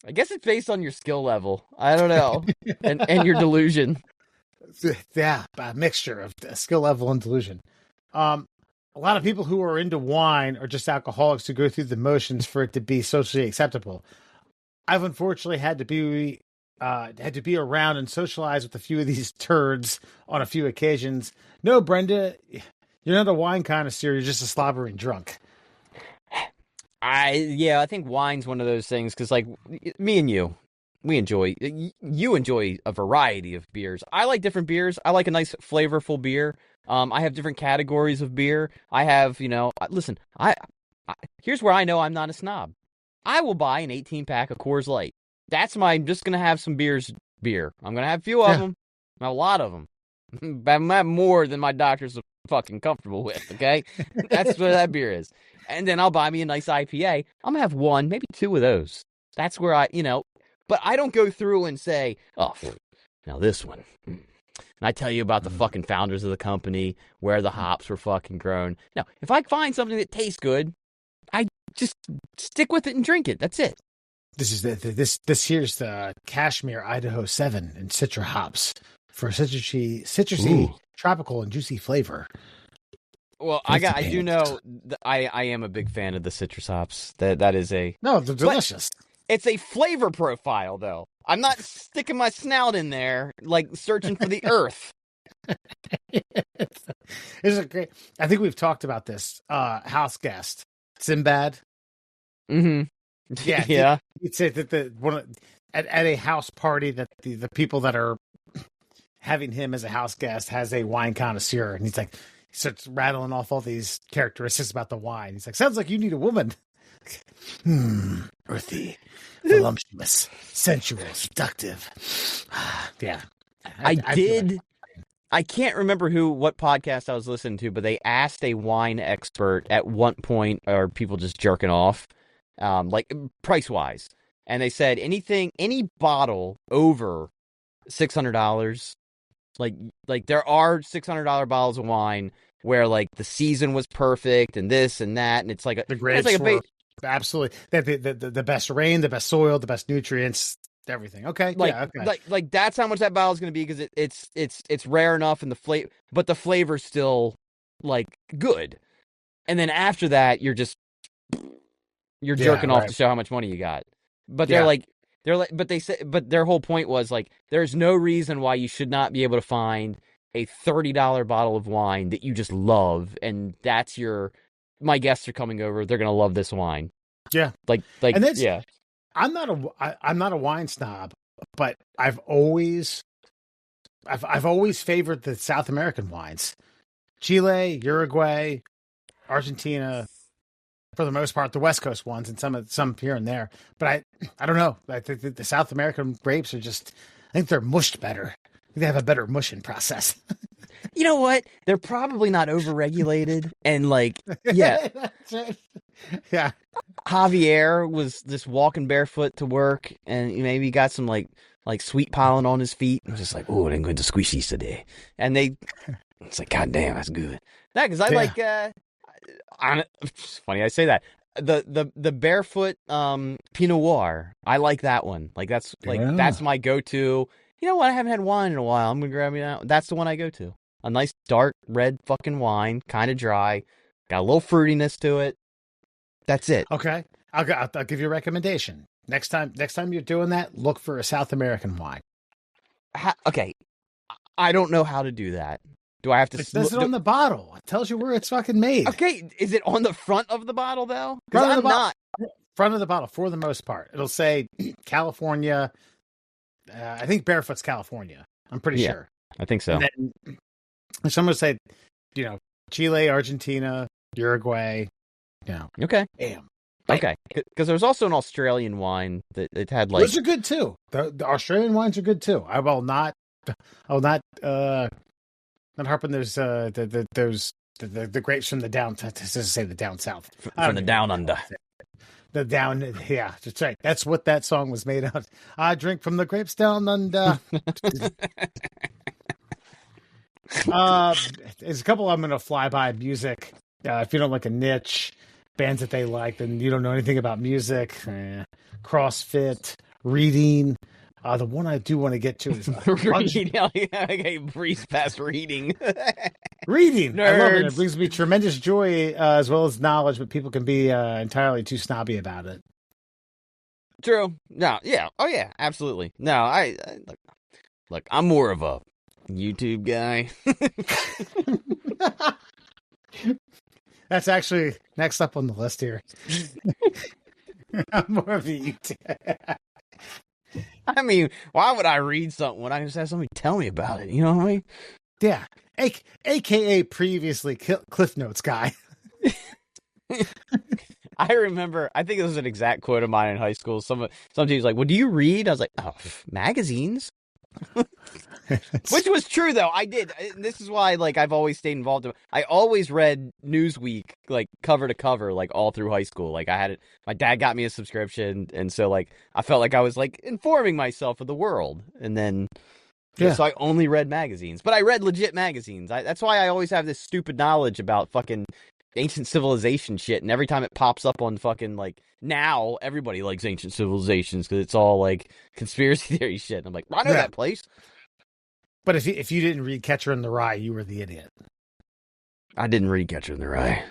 I guess it's based on your skill level. I don't know, and your delusion. Yeah, a mixture of skill level and delusion. A lot of people who are into wine are just alcoholics who go through the motions for it to be socially acceptable. I've unfortunately had to be around and socialize with a few of these turds on a few occasions. No, Brenda, you're not a wine connoisseur. You're just a slobbering drunk. I think wine's one of those things because, like, me and you enjoy a variety of beers. I like different beers. I like a nice flavorful beer. I have different categories of beer. I have, listen, here's where I know I'm not a snob. I will buy an 18-pack of Coors Light. I'm just going to have some beer. I'm going to have a few of them, a lot of them. I'm not more than my doctor's fucking comfortable with, okay? That's what that beer is. And then I'll buy me a nice IPA. I'm going to have 1, maybe 2 of those. That's where but I don't go through and say, "Oh, now this one." And I tell you about the fucking founders of the company, where the hops were fucking grown. No, if I find something that tastes good, I just stick with it and drink it. That's it. This is this here's the Cashmere Idaho 7 and Citra hops for citrusy, tropical and juicy flavor. Well, I do know that I am a big fan of the citrus hops. That is they're delicious. It's a flavor profile, though. I'm not sticking my snout in there like searching for the earth. It's a great. I think we've talked about this. House guest Sinbad. Mm-hmm. Yeah, yeah. You'd say that at a house party that the people that are having him as a house guest has a wine connoisseur, and he starts rattling off all these characteristics about the wine. He's like, "Sounds like you need a woman." Earthy, voluptuous, sensual, seductive. Yeah. I can't remember what podcast I was listening to, but they asked a wine expert at one point, are people just jerking off, like price-wise? And they said any bottle over $600, like there are $600 bottles of wine where like the season was perfect and this and that, and it's like the grapes were absolutely the best rain, the best soil, the best nutrients, everything. Okay, like that's how much that bottle is going to be because it's rare enough and the flavor, but the flavor's still like good. And then after that, you're jerking off to show how much money you got. But but their whole point was like, there's no reason why you should not be able to find a $30 bottle of wine that you just love, and that's my guests are coming over. They're gonna love this wine. Yeah, and yeah. I'm not a wine snob, but I've always favored the South American wines, Chile, Uruguay, Argentina, for the most part, the West Coast ones, and some here and there. But I don't know. I think the South American grapes are just. I think they're mushed better. I think they have a better mushing process. You know what? They're probably not overregulated, and like, yeah, That's right. Yeah. Javier was just walking barefoot to work, and maybe he got some like sweet pollen on his feet. And was just like, oh, I'm going to squishies today, and it's like, God damn, that's good. That because I like. It's funny I say that. The barefoot Pinot Noir. I like that one. Like that's my go-to. You know what? I haven't had wine in a while. I'm gonna grab me that. That's the one I go to. A nice dark red fucking wine, kind of dry, got a little fruitiness to it. That's it. Okay, I'll give you a recommendation. Next time you're doing that, look for a South American wine. Okay, I don't know how to do that. Do I have to? It says it on the bottle. It tells you where it's fucking made. Okay, is it on the front of the bottle though? Because I'm not. Front of the bottle for the most part. It'll say California. I think Barefoot's California. I'm pretty sure. I think so. And then someone would say, Chile, Argentina, Uruguay. Okay. Damn. Okay. Because there was also an Australian wine that it had like. Those are good too. The Australian wines are good too. I will not harp on those the grapes from the down. To say the down south. From the down under. The down, yeah, that's right. That's what that song was made of. I drink from the grapes down under. There's a couple I'm going to fly by music. If you don't like a niche, bands that they like, then you don't know anything about music. CrossFit, reading. The one I do want to get to is reading. Okay, breeze past reading. Reading. Nerds. I love it. It brings me tremendous joy as well as knowledge, but people can be entirely too snobby about it. True. No. Yeah. Oh yeah. Absolutely. No. I look. I'm more of a YouTube guy. That's actually next up on the list here. I'm more of a YouTube. I mean, why would I read something when I can just have somebody tell me about it? You know what I mean? Yeah. AKA previously Cliff Notes guy. I remember, I think it was an exact quote of mine in high school. Some teams like, well, do you read? I was like, oh, magazines? Which was true, though. I did. This is why, like, I've always stayed involved. I always read Newsweek, like, cover to cover, like, all through high school. Like, I had it. My dad got me a subscription, and so, like, I felt like I was, like, informing myself of the world. And then, so I only read magazines. But I read legit magazines. That's why I always have this stupid knowledge about fucking ancient civilization shit. And every time it pops up on fucking, like, now, everybody likes ancient civilizations because it's all, like, conspiracy theory shit. And I'm like, I know that place. But if you didn't read Catcher in the Rye, you were the idiot. I didn't read Catcher in the Rye.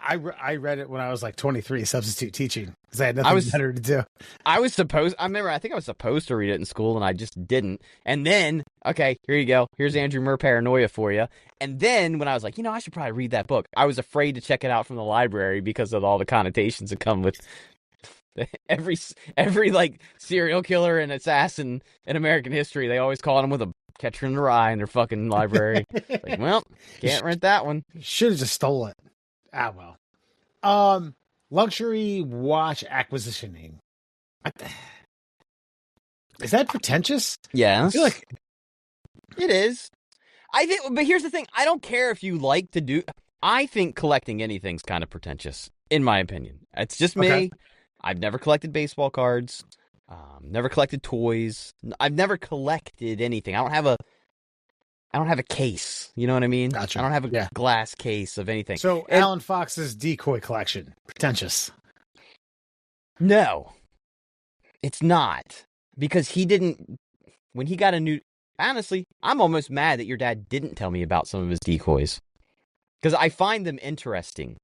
I read it when I was like 23, substitute teaching, because I had nothing better to do. I think I was supposed to read it in school, and I just didn't. And then, okay, here you go. Here's Andrew Murr Paranoia for you. And then when I was like, I should probably read that book, I was afraid to check it out from the library because of all the connotations that come with every like serial killer and assassin in American history. They always call him with a Catcher in the Rye in their fucking library. Like, well, can't rent that one. Should have just stole it. Well. Luxury watch acquisitioning. Is that pretentious? Yes. I feel like it is. I think, but here's the thing. I don't care if you like to do. I think collecting anything's kind of pretentious, in my opinion. It's just me. Okay. I've never collected baseball cards. Never collected toys. I've never collected anything. I don't have a case. You know what I mean? Gotcha. I don't have a glass case of anything. So Alan Fox's decoy collection, pretentious? No, it's not, because he didn't. When he got a new, honestly, I'm almost mad that your dad didn't tell me about some of his decoys, because I find them interesting.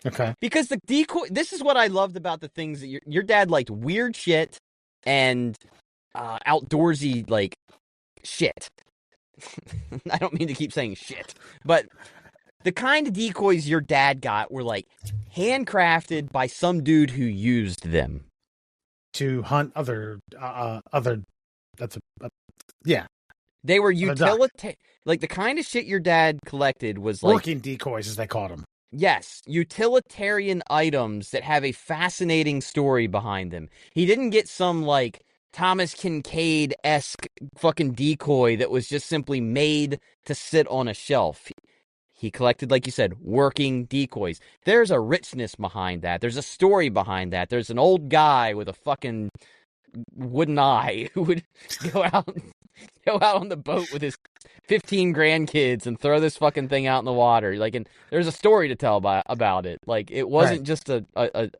Okay. Because the decoy, this is what I loved about the things that your dad liked: weird shit and outdoorsy like shit. I don't mean to keep saying shit, but the kind of decoys your dad got were like handcrafted by some dude who used them to hunt other. Yeah. They were utilitarian. Like the kind of shit your dad collected was like working decoys, as they called them. Yes, utilitarian items that have a fascinating story behind them. He didn't get some, like, Thomas Kincaid-esque fucking decoy that was just simply made to sit on a shelf. He collected, like you said, working decoys. There's a richness behind that. There's a story behind that. There's an old guy with a fucking wooden eye who would go out on the boat with his 15 grandkids and throw this fucking thing out in the water. Like, and there's a story to tell about it. Like, it wasn't just a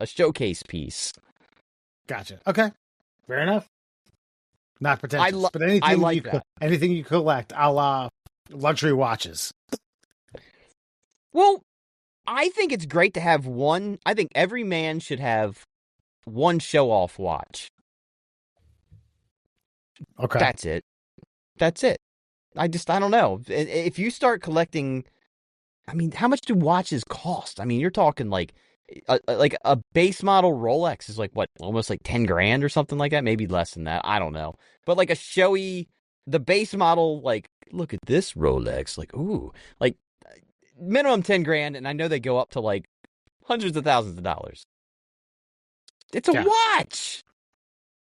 showcase piece. Gotcha. Okay. Fair enough. Not pretentious, but anything you collect, a la luxury watches. Well, I think it's great to have one. I think every man should have one show-off watch. Okay. That's it. I don't know. If you start collecting, I mean, how much do watches cost? I mean, you're talking like a base model Rolex is like what, almost like 10 grand or something like that. Maybe less than that. I don't know. But like the base model, like, look at this Rolex, like, ooh, like minimum 10 grand. And I know they go up to like hundreds of thousands of dollars. It's a watch.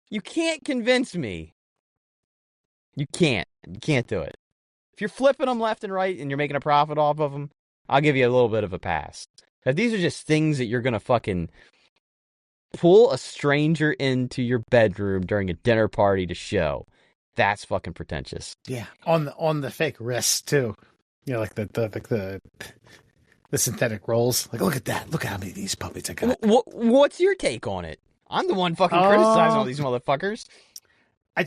You can't convince me. You can't do it. If you're flipping them left and right and you're making a profit off of them, I'll give you a little bit of a pass. If these are just things that you're going to fucking pull a stranger into your bedroom during a dinner party to show, that's fucking pretentious. Yeah. On the fake wrists too. You know, like the synthetic rolls. Like, look at that. Look how many of these puppies I got. What's your take on it? I'm the one fucking criticizing all these motherfuckers. I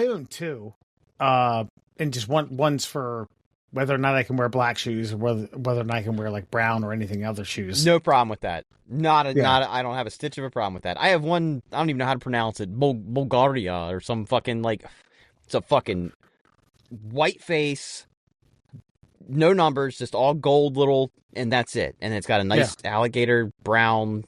own two, and just one's for whether or not I can wear black shoes, or whether or not I can wear like brown or anything other shoes. No problem with that. I don't have a stitch of a problem with that. I have one. I don't even know how to pronounce it. Bulgaria or some fucking like. It's a fucking white face, no numbers, just all gold little, and that's it. And it's got a nice alligator brown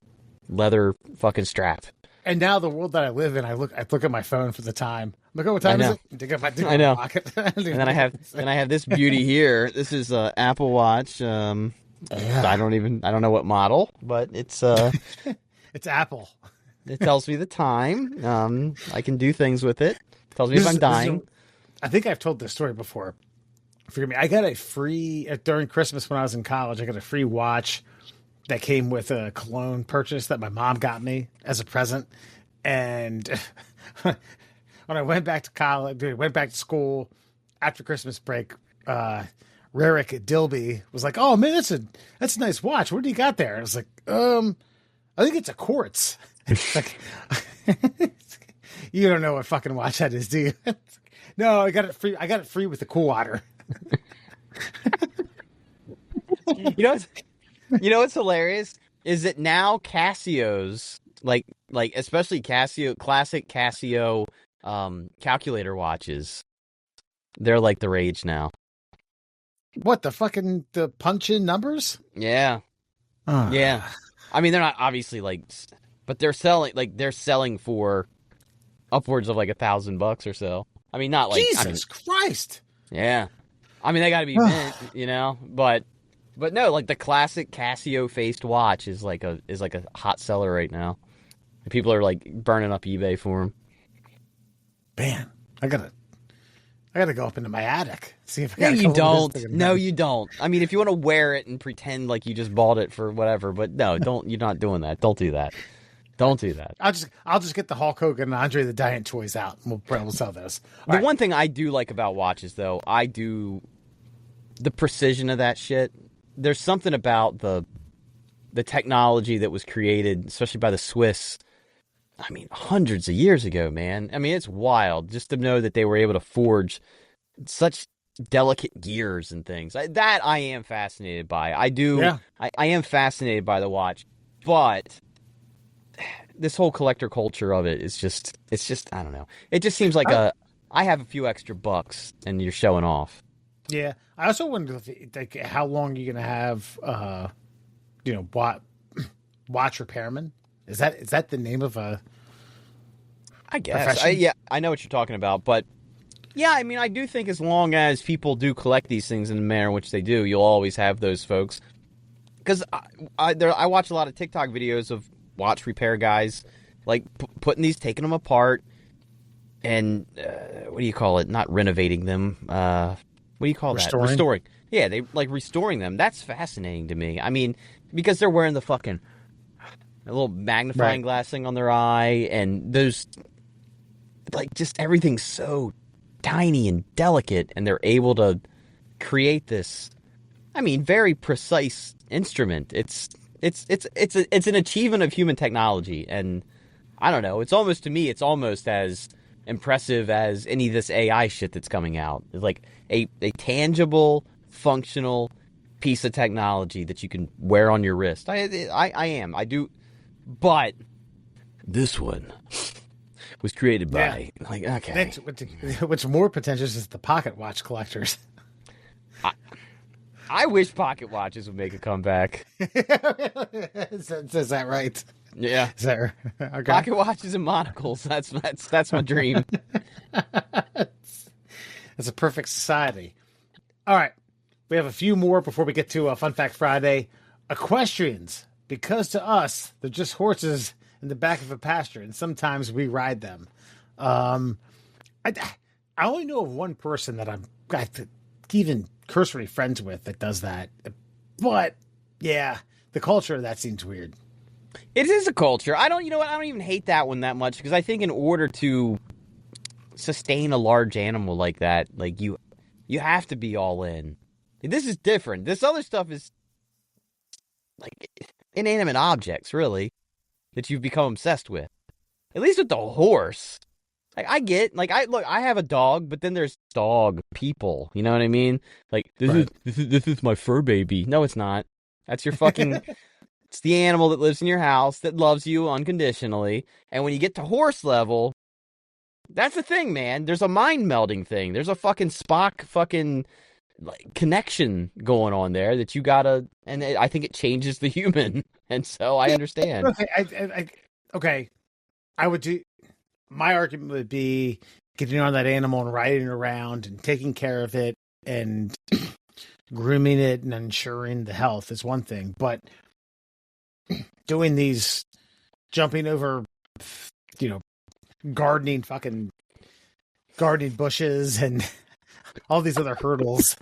leather fucking strap. And now the world that I live in, I look at my phone for the time. Look at what time is it? Dig up my pocket. And then I have this beauty here. This is Apple Watch. I don't know what model, but it's it's Apple. It tells me the time. I can do things with it. Tells me if I'm dying. I think I've told this story before. Forgive me. I got a free during Christmas when I was in college. I got a free watch that came with a cologne purchase that my mom got me as a present. And when I went back to college, went back to school after Christmas break, Rarick Dilby was like, "Oh man, that's a nice watch. What do you got there?" I was like, I think it's a quartz." Like, you don't know what fucking watch that is, do you? No, I got it free. I got it free with the cool water. You know what's hilarious is that now Casio's like especially classic Casio calculator watches, they're like the rage now. What, the punch in numbers? Yeah. Yeah. I mean, they're not obviously but they're selling for upwards of like $1,000 or so. I mean, not like Jesus Christ. Yeah. I mean, they got to be mint, you know, but no, like the classic Casio faced watch is like a hot seller right now. People are like burning up eBay for them. Man, I gotta go up into my attic. See if No, you don't. No, you don't. I mean, if you want to wear it and pretend like you just bought it for whatever, but no, don't. You're not doing that. Don't do that. Don't do that. I'll just get the Hulk Hogan and Andre the Giant toys out, and we'll sell those. The one thing I do like about watches, though, the precision of that shit. There's something about the technology that was created, especially by the Swiss. I mean, hundreds of years ago, man. I mean, it's wild just to know that they were able to forge such delicate gears and things. That I am fascinated by. I do. Yeah. I am fascinated by the watch, but this whole collector culture of it is just, I don't know. It just seems like I have a few extra bucks and you're showing off. Yeah. I also wonder how long you're going to have, watch repairman. Is that the name of a? I guess. I know what you're talking about, but yeah, I mean, I do think as long as people do collect these things in the manner in which they do, you'll always have those folks because I watch a lot of TikTok videos of watch repair guys, like taking them apart, and what do you call it? Not renovating them. What do you call that? Restoring. Yeah, they like restoring them. That's fascinating to me. I mean, because they're wearing the little magnifying glass thing on their eye, and those, like, just everything's so tiny and delicate, and they're able to create this, I mean, very precise instrument. It's an achievement of human technology, and I don't know. It's almost as impressive as any of this AI shit that's coming out. It's like a tangible, functional piece of technology that you can wear on your wrist. I do, but this one was created by okay. What's more pretentious is the pocket watch collectors. I wish pocket watches would make a comeback. Is that right? Yeah. Is that okay? Pocket watches and monocles. That's my dream. It's a perfect society. All right. We have a few more before we get to Fun Fact Friday. Equestrians, because to us, they're just horses in the back of a pasture, and sometimes we ride them. I only know of one person that I've got even cursory friends with that does that. But, yeah, the culture of that seems weird. It is a culture. I don't even hate that one that much, because I think in order to sustain a large animal like that, like you have to be all in. This is different. This other stuff is like inanimate objects, really, that you've become obsessed with. At least with the horse. Like, I get, like, I have a dog, but then there's dog people. You know what I mean? Like, this is my fur baby. No, it's not. That's your fucking. It's the animal that lives in your house that loves you unconditionally. And when you get to horse level, that's the thing, man. There's a mind melding thing. There's a fucking Spock fucking like connection going on there that you gotta. And I think it changes the human. And so I understand. Okay, I would do. My argument would be getting on that animal and riding around and taking care of it and grooming it and ensuring the health is one thing. But doing these jumping over, gardening bushes and all these other hurdles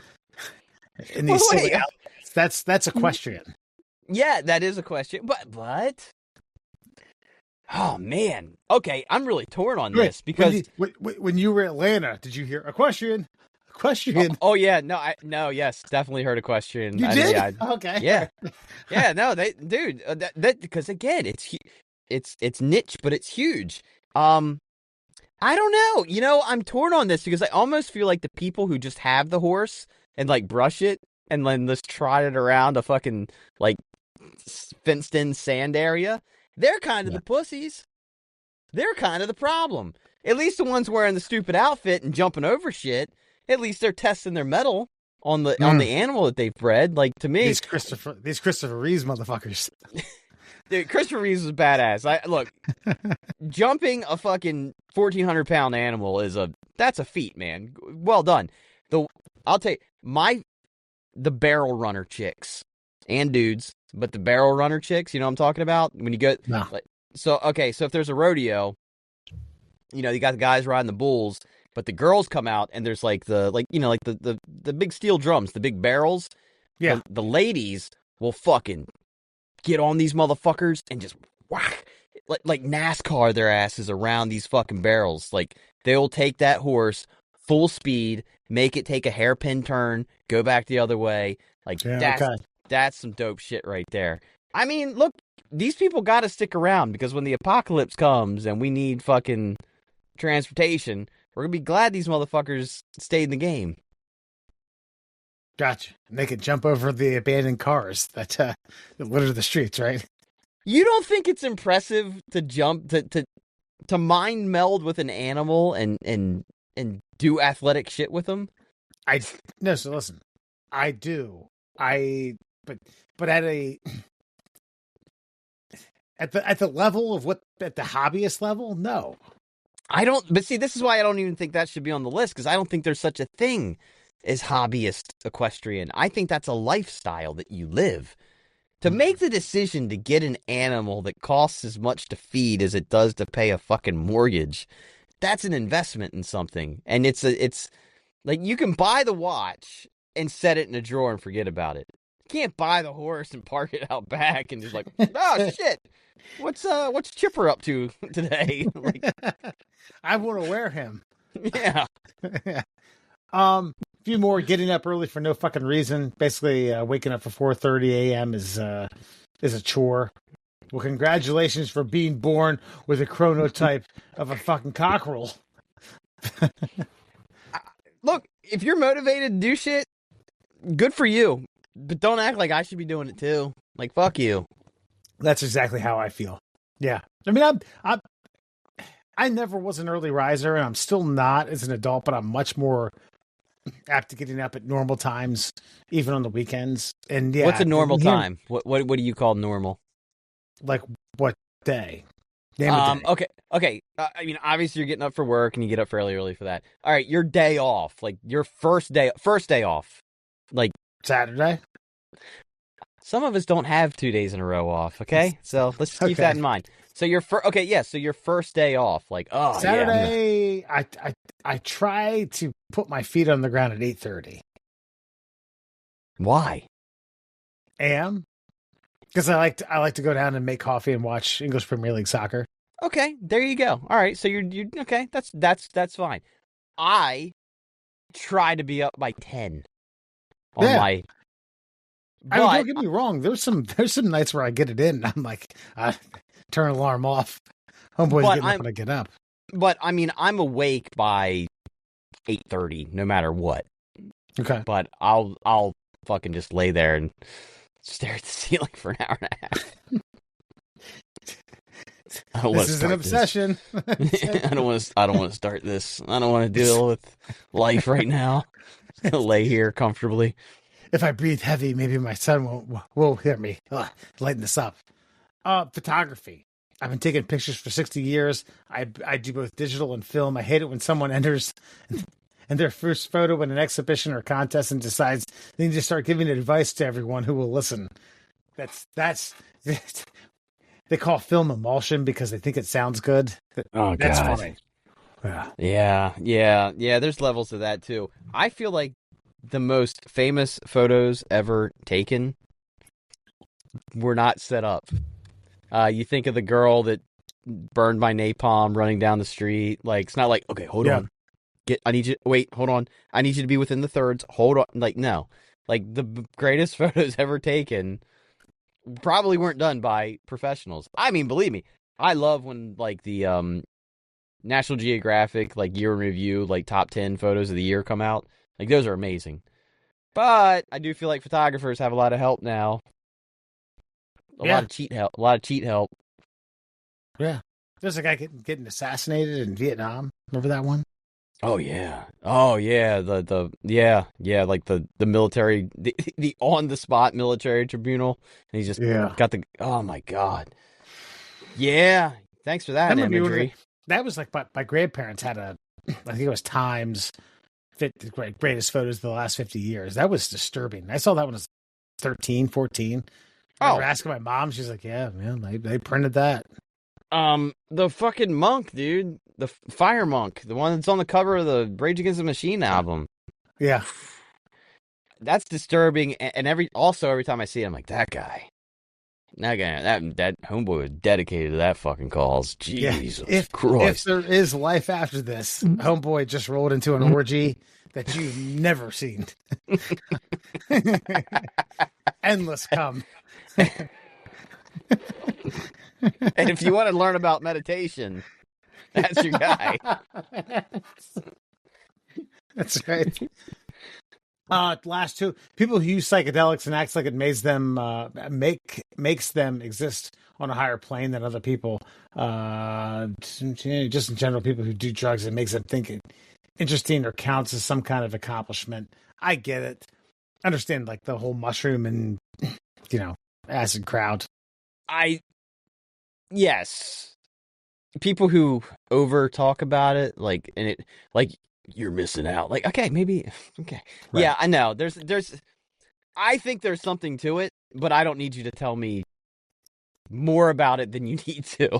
in these silly outlets, that's equestrian. Yeah, that is a question. But oh man. Okay, I'm really torn on this because when you were in Atlanta, did you hear equestrian? Oh yeah, yes, definitely heard equestrian. You did? Yeah, okay. Yeah. Yeah, no, that because again, it's niche, but it's huge. I don't know. I'm torn on this because I almost feel like the people who just have the horse and like brush it and then just trot it around a fucking like fenced in sand area, they're kind of the pussies. They're kind of the problem. At least the ones wearing the stupid outfit and jumping over shit, at least they're testing their mettle on the animal that they've bred. Like, to me, these Christopher Reeves motherfuckers. Dude, Christopher Reeves is badass. Look, jumping a fucking 1,400-pound animal that's a feat, man. Well done. I'll tell you, the barrel runner chicks and dudes, but the barrel runner chicks, you know what I'm talking about? When you go, no. So if there's a rodeo, you got the guys riding the bulls, but the girls come out and there's the big steel drums, the big barrels. Yeah. The ladies will fucking get on these motherfuckers and just whack, like NASCAR their asses around these fucking barrels. Like, they'll take that horse full speed, make it take a hairpin turn, go back the other way. Like, that's some dope shit right there. I mean, look, these people got to stick around because when the apocalypse comes and we need fucking transportation, we're going to be glad these motherfuckers stayed in the game. Gotcha. And they could jump over the abandoned cars that litter the streets, right? You don't think it's impressive to jump, to mind meld with an animal and do athletic shit with them? No, so listen. I do. But at the level of at the hobbyist level, no. I don't, but see, this is why I don't even think that should be on the list, because I don't think there's such a thing as hobbyist equestrian. I think that's a lifestyle that you live. To make the decision to get an animal that costs as much to feed as it does to pay a fucking mortgage, that's an investment in something. And it's like you can buy the watch and set it in a drawer and forget about it. You can't buy the horse and park it out back and just like, oh shit, what's Chipper up to today? Like, I want to wear him. Yeah. A few more. Getting up early for no fucking reason. Basically, waking up for 4:30 a.m. is a chore. Well, congratulations for being born with a chronotype of a fucking cockerel. Look, if you're motivated to do shit, good for you. But don't act like I should be doing it too. Like, fuck you. That's exactly how I feel. Yeah. I mean, I never was an early riser, and I'm still not as an adult, but I'm much more apt to getting up at normal times, even on the weekends. And yeah, what's a normal time? What do you call normal? Like what day? Name a day. Okay. I mean, obviously you're getting up for work and you get up fairly early for that. All right, your day off, like your first day off, like Saturday. Some of us don't have 2 days in a row off. Okay, so let's just keep that in mind. So your so your first day off, like Saturday. Yeah, I try to put my feet on the ground at 8:30. Why? A.M. Because I like to go down and make coffee and watch English Premier League soccer. Okay, there you go. All right, so you're okay. That's fine. I try to be up by 10 on my. I mean, don't get me wrong. There's some nights where I get it in. I'm like, turn alarm off. Homeboy's getting up when I get up. But I mean, I'm awake by 8:30, no matter what. Okay. But I'll fucking just lay there and stare at the ceiling for an hour and a half. This is an obsession. I don't want to start this. I don't want to deal with life right now. I'm gonna lay here comfortably. If I breathe heavy, maybe my son won't hear me. Lighten this up. Photography. I've been taking pictures for 60 years. I do both digital and film. I hate it when someone enters and their first photo in an exhibition or contest and decides they need to start giving advice to everyone who will listen. That's they call film emulsion because they think it sounds good. Oh, that's God. funny. Yeah. There's levels to that too. I feel like the most famous photos ever taken were not set up. You think of the girl that burned by napalm running down the street. Like, it's not like, okay, hold on. Hold on. I need you to be within the thirds. Hold on. Like, no. Like, the greatest photos ever taken probably weren't done by professionals. I mean, believe me, I love when, like, the National Geographic, like, year in review, like, top 10 photos of the year come out. Like, those are amazing. But I do feel like photographers have a lot of help now. A lot of cheat help. Yeah. There's a guy getting assassinated in Vietnam. Remember that one? Oh yeah. Like the military, the on the spot military tribunal. And he's just got the. Oh my God. Yeah. Thanks for that imagery. That was like my grandparents had I think it was Times greatest photos of the last 50 years. That was disturbing. I saw that when I was 13, 14. I was asking my mom. She's like, yeah, man, they printed that. The fucking monk, dude. The fire monk. The one that's on the cover of the Rage Against the Machine album. Yeah. That's disturbing. And every time I see it, I'm like, that homeboy was dedicated to that fucking cause. Jesus Christ. If there is life after this, homeboy just rolled into an orgy that you've never seen. Endless cum. And if you want to learn about meditation, that's your guy. That's right. Last two people who use psychedelics and acts like it makes them exist on a higher plane than other people. Just in general, people who do drugs, it makes them think it interesting or counts as some kind of accomplishment. I get it. Understand like the whole mushroom and acid crowd. Yes. People who over talk about it, like, and it, like, you're missing out. Like, okay, maybe, okay. Right. Yeah, I know. I think there's something to it, but I don't need you to tell me more about it than you need to.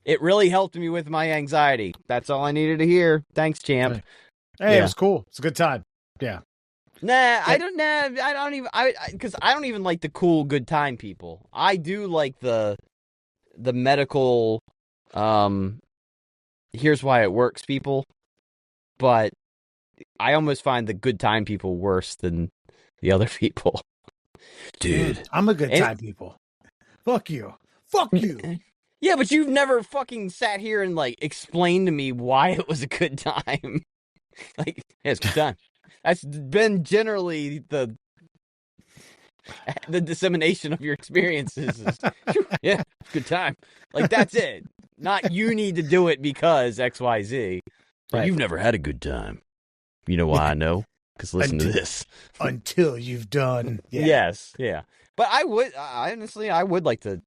It really helped me with my anxiety. That's all I needed to hear. Thanks, champ. Hey, it was cool. It's a good time. Yeah. I don't even like the cool good time people. I do like the medical here's why it works people, but I almost find the good time people worse than the other people. Dude, I'm a good time people. Fuck you. Fuck you. Yeah, but you've never fucking sat here and like explained to me why it was a good time. Like, yeah, it's a good time. That's been generally the dissemination of your experiences. Yeah, good time. Like, that's it. Not you need to do it because XYZ. Right. You've never had a good time. You know why I know? Because listen to this. Until you've done. Yeah. Yes, yeah. But I would like to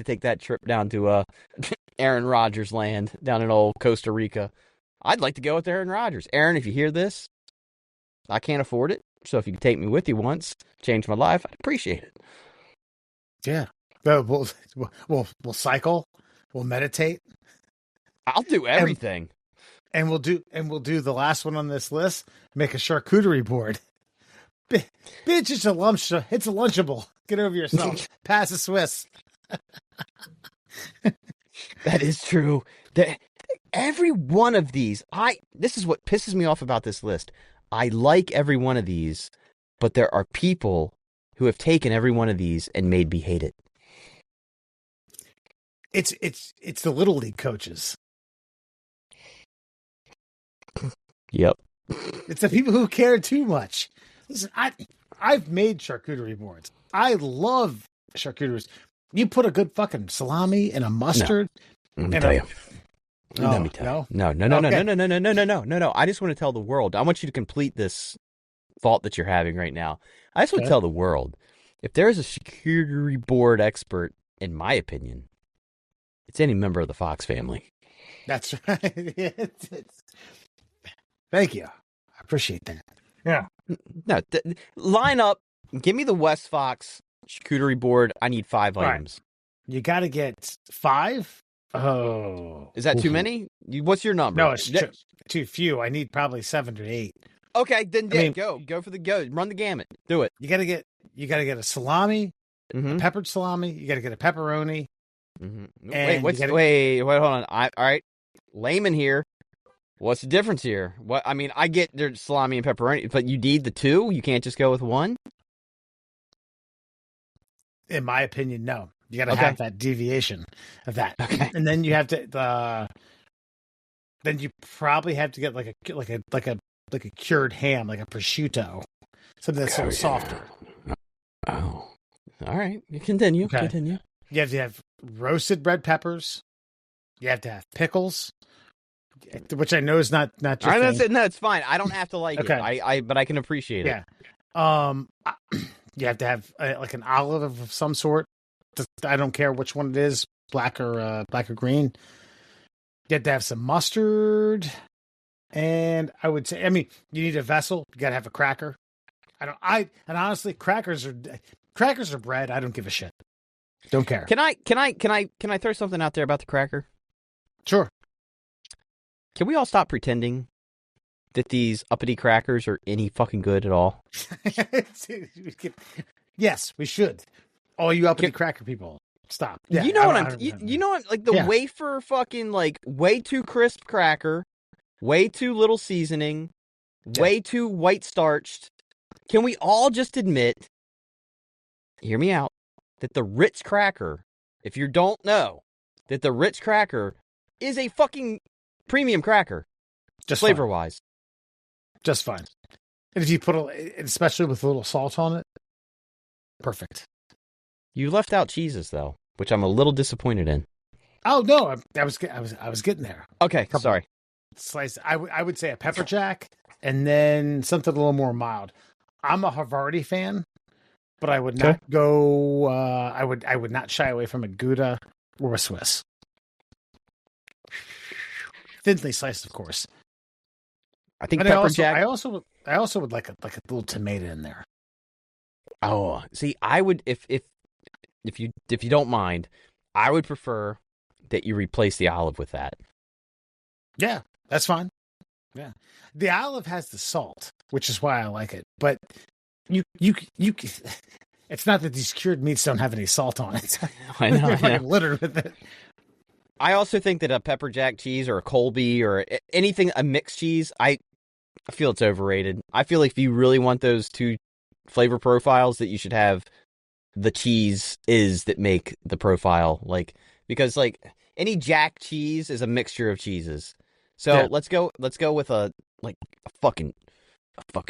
take that trip down to Aaron Rodgers land down in old Costa Rica. I'd like to go with Aaron Rodgers. Aaron, if you hear this, I can't afford it. So if you could take me with you once, change my life, I'd appreciate it. Yeah. We'll cycle. We'll meditate. I'll do everything. And we'll do the last one on this list. Make a charcuterie board. Bitch, it's a lunchable. Get over yourself. Pass a Swiss. That is true. Every one of these, this is what pisses me off about this list. I like every one of these, but there are people who have taken every one of these and made me hate it. It's the Little League coaches. Yep. It's the people who care too much. Listen, I've made charcuterie boards. I love charcuteries. You put a good fucking salami and a mustard. No. Let me tell you. No. I just want to tell the world. I want you to complete this thought that you're having right now. I just want to tell the world, if there is a charcuterie board expert, in my opinion, it's any member of the Fox family. That's right. Thank you. I appreciate that. Yeah. No, line up. Give me the West Fox charcuterie board. I need 5 items. You got to get 5. Oh, is that too many? What's your number? No, it's too few. I need probably 7 to 8. Okay, then go for the go. Run the gamut. Do it. You got to get a salami, a peppered salami. You got to get a pepperoni. Mm-hmm. Wait, hold on. All right, layman here. What's the difference here? I get there's salami and pepperoni, but you need the 2. You can't just go with 1. In my opinion, no. You got to have that deviation of that, and then you have to. Then you probably have to get like a cured ham, like a prosciutto, something that's a little softer. Oh, all right. You continue. Okay. Continue. You have to have roasted red peppers. You have to have pickles, which I know is not your thing. No, it's fine. I don't have to like it. But I can appreciate it. Yeah. You have to have like an olive of some sort. I don't care which one it is, black or green. You have to have some mustard, and I would say, you need a vessel. You got to have a cracker. And honestly, crackers are bread. I don't give a shit. Don't care. Can I throw something out there about the cracker? Sure. Can we all stop pretending that these uppity crackers are any fucking good at all? Yes, we should. All you uppity cracker people, stop. Yeah, you know what like the wafer fucking like way too crisp cracker, way too little seasoning, way too white starched. Can we all just admit, hear me out, that the Ritz cracker, if you don't know, that the Ritz cracker is a fucking premium cracker, just flavor wise. Just fine. And if you put especially with a little salt on it, perfect. You left out cheeses though, which I'm a little disappointed in. Oh no, I was getting there. Okay, sorry. Slice. I would say a pepper jack, and then something a little more mild. I'm a Havarti fan, but I would not go. I would not shy away from a Gouda or a Swiss. Thinly sliced, of course. I think pepper jack. I also would like a little tomato in there. Oh, see, I would if you don't mind, I would prefer that you replace the olive with that. Yeah, that's fine. Yeah, the olive has the salt, which is why I like it. But you, it's not that these cured meats don't have any salt on it. I know. They're fucking littered with it. I also think that a pepper jack cheese or a Colby or anything, a mixed cheese, I feel it's overrated. I feel like if you really want those two flavor profiles, that you should have the cheese is that make the profile, like, because like any jack cheese is a mixture of cheeses. So Yeah. let's go with a fucking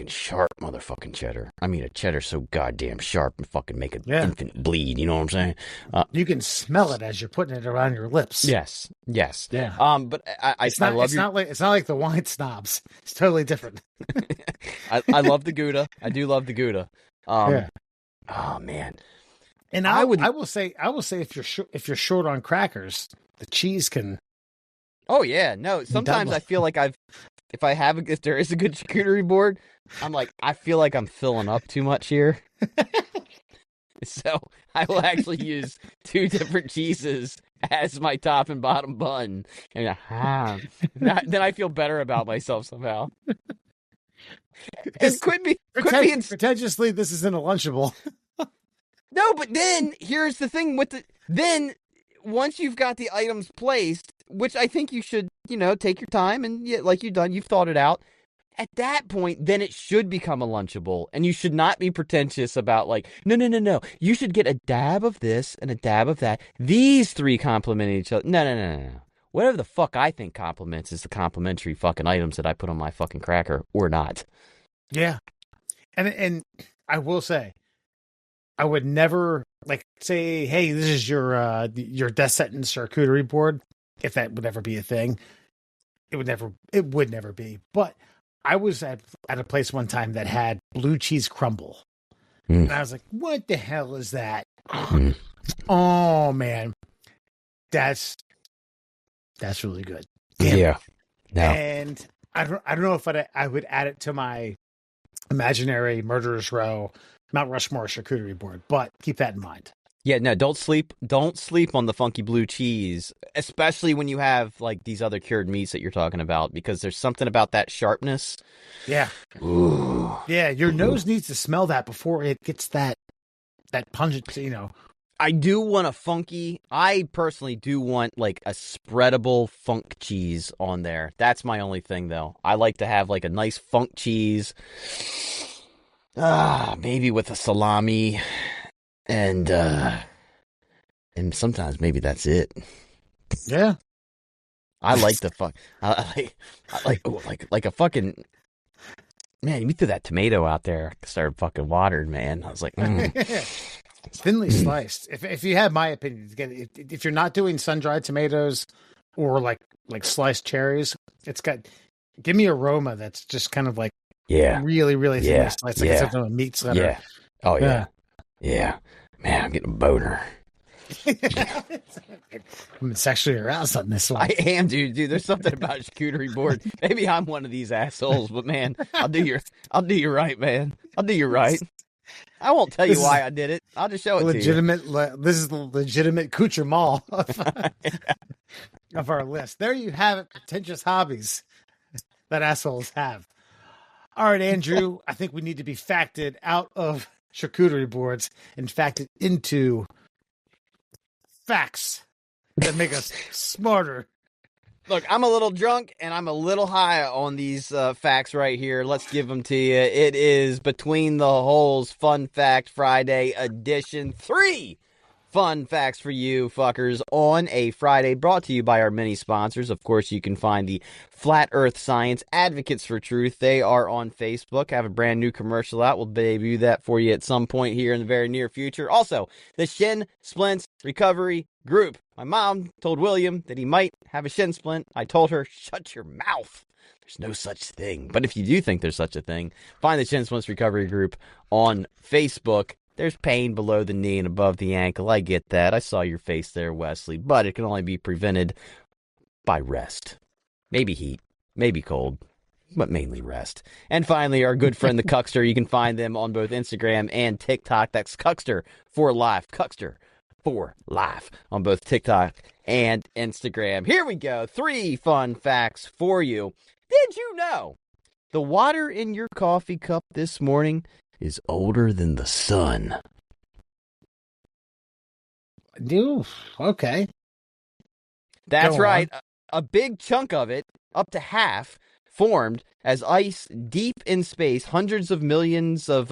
sharp motherfucking cheddar. I mean, a cheddar so goddamn sharp and fucking make an infant bleed. You know what I'm saying? You can smell it as you're putting it around your lips. Yes. Yeah. But I love it's not like the wine snobs. It's totally different. I love the Gouda. I do love the Gouda. Yeah. Oh man. And I will say if you're short on crackers, the cheese can. Oh yeah, no. Sometimes I feel like if there is a good charcuterie board, I'm like, I feel like I'm filling up too much here. So I will actually use two different cheeses as my top and bottom bun, and then I feel better about myself somehow. And pretentiously, this isn't a Lunchable. No, but then here's the thing then once you've got the items placed, which I think you should, take your time and like you've thought it out. At that point, then it should become a Lunchable, and you should not be pretentious about like, no. You should get a dab of this and a dab of that. These three complement each other. No. Whatever the fuck I think complements is the complimentary fucking items that I put on my fucking cracker or not. Yeah. And I will say, I would never say, hey, this is your death sentence charcuterie board. If that would ever be a thing, it would never be. But I was at a place one time that had blue cheese crumble. And I was like, what the hell is that? Oh man. That's really good. Damn. Yeah. No. And I don't know if I would add it to my imaginary murderer's row Mount Rushmore charcuterie board, but keep that in mind. Yeah, no, don't sleep on the funky blue cheese, especially when you have like these other cured meats that you're talking about, because there's something about that sharpness. Yeah. Ooh. Yeah, your nose needs to smell that before it gets that pungent, I personally do want like a spreadable funk cheese on there. That's my only thing though. I like to have like a nice funk cheese. Maybe with a salami. And sometimes maybe that's it. Yeah. I like the fuck. I like a fucking man. You threw that tomato out there, started fucking watered, man. I was like, thinly sliced. If you have my opinion, again, if you're not doing sun dried tomatoes or like sliced cherries, give me aroma that's just kind of like really really thinly sliced, like it's a meat slider. Yeah. Oh yeah. Yeah. Man, I'm getting a boner. I'm sexually aroused on this one. I am, dude. There's something about a charcuterie board. Maybe I'm one of these assholes, but man, I'll do you right, man. I'll do you right. I won't tell you why I did it. I'll just show it to you. This is the legitimate accoutrement of our list. There you have it. Pretentious hobbies that assholes have. All right, Andrew. I think we need to be facted out of charcuterie boards and factored into facts that make us smarter. Look, I'm a little drunk and I'm a little high on these facts right here. Let's give them to you. It is Between the Holes Fun Fact Friday edition 3. Fun facts for you fuckers on a Friday, brought to you by our many sponsors. Of course, you can find the Flat Earth Science Advocates for Truth. They are on Facebook. Have a brand new commercial out. We'll debut that for you at some point here in the very near future. Also, the Shin Splints Recovery Group. My mom told William that he might have a shin splint. I told her, shut your mouth. There's no such thing. But if you do think there's such a thing, find the Shin Splints Recovery Group on Facebook. There's pain below the knee and above the ankle. I get that. I saw your face there, Wesley. But it can only be prevented by rest. Maybe heat. Maybe cold. but mainly rest. And finally, our good friend, the Cuckster. You can find them on both Instagram and TikTok. That's Cuckster for Life. Cuckster for Life on both TikTok and Instagram. Here we go. 3 fun facts for you. Did you know the water in your coffee cup this morning is older than the sun? Okay. That's Go right. A big chunk of it, up to half, formed as ice deep in space, hundreds of millions of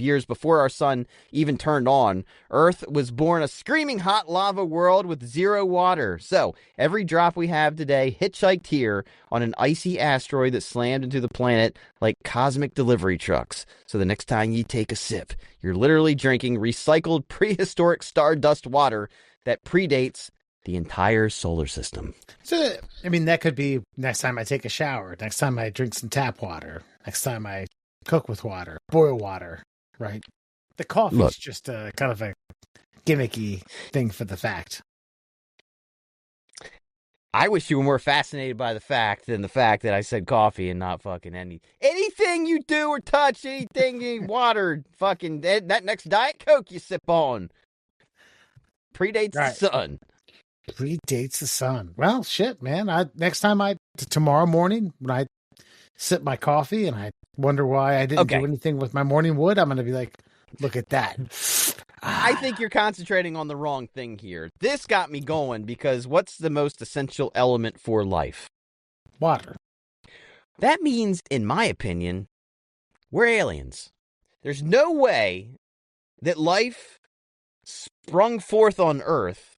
years before our sun even turned on. Earth was born a screaming hot lava world with zero water. So every drop we have today hitchhiked here on an icy asteroid that slammed into the planet like cosmic delivery trucks. So the next time you take a sip, you're literally drinking recycled prehistoric stardust water that predates the entire solar system. So, I mean, that could be next time I take a shower, next time I drink some tap water, next time I cook with water, boil water, right? The coffee is just kind of a gimmicky thing for the fact. I wish you were more fascinated by the fact than the fact that I said coffee and not fucking anything you do or touch, anything you water, fucking that next Diet Coke you sip on predates the sun. Predates the sun. Well, shit, man. Next time tomorrow morning when I sip my coffee and I wonder why I didn't do anything with my morning wood, I'm going to be like, look at that. I think you're concentrating on the wrong thing here. This got me going because what's the most essential element for life? Water. That means, in my opinion, we're aliens. There's no way that life sprung forth on Earth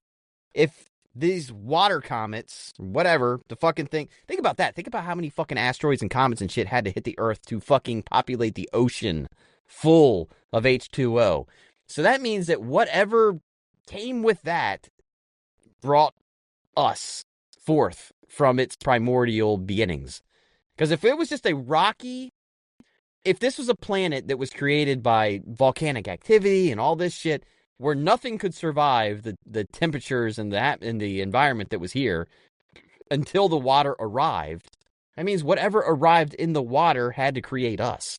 if these water comets, whatever, the fucking thing. Think about that. Think about how many fucking asteroids and comets and shit had to hit the Earth to fucking populate the ocean full of H2O. So that means that whatever came with that brought us forth from its primordial beginnings. Because if it was just if this was a planet that was created by volcanic activity and all this shit, where nothing could survive the temperatures and the environment that was here until the water arrived, that means whatever arrived in the water had to create us.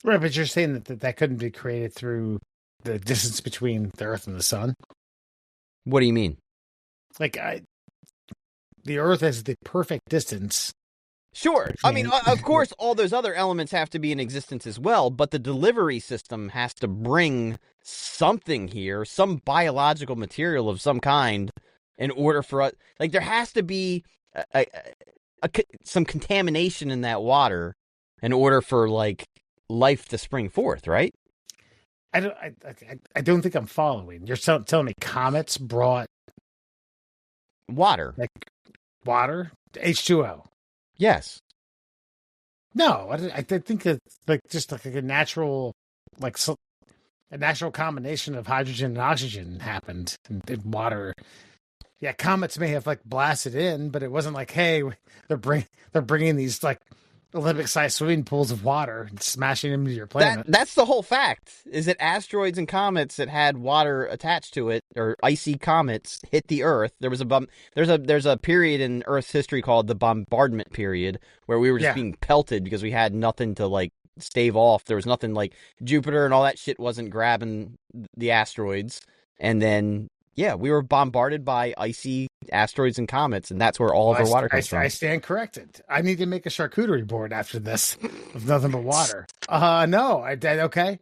Right, but you're saying that couldn't be created through the distance between the Earth and the sun? What do you mean? Like, the Earth is the perfect distance. Sure. I mean, of course, all those other elements have to be in existence as well, but the delivery system has to bring something here, some biological material of some kind, in order for us. Like, there has to be some contamination in that water in order for, like, life to spring forth, right? I don't think I'm following. You're telling me comets brought water, like water, H2O. Yes. No, I think it's like just like a natural, a natural combination of hydrogen and oxygen happened in water. Yeah, comets may have like blasted in, but it wasn't like, hey, they're bringing these like Olympic-sized swimming pools of water and smashing them into your planet. That's the whole fact, is that asteroids and comets that had water attached to it, or icy comets, hit the Earth. There was there's a period in Earth's history called the bombardment period, where we were just being pelted because we had nothing to like stave off. There was nothing, like Jupiter and all that shit wasn't grabbing the asteroids. And then we were bombarded by icy asteroids and comets, and that's where all of our water comes from. I stand corrected. I need to make a charcuterie board after this with nothing but water. No, okay.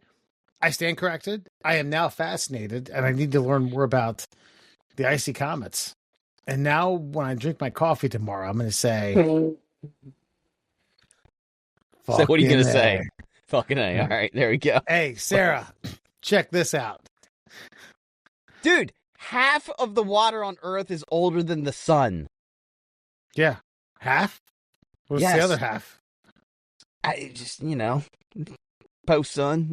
I stand corrected. I am now fascinated, and I need to learn more about the icy comets. And now, when I drink my coffee tomorrow, I'm going to say... So what are you going to say? Fucking A. All right, there we go. Hey, Sarah, check this out. Dude, half of the water on Earth is older than the sun. Yeah. Half? What's the other half? I just, post-sun,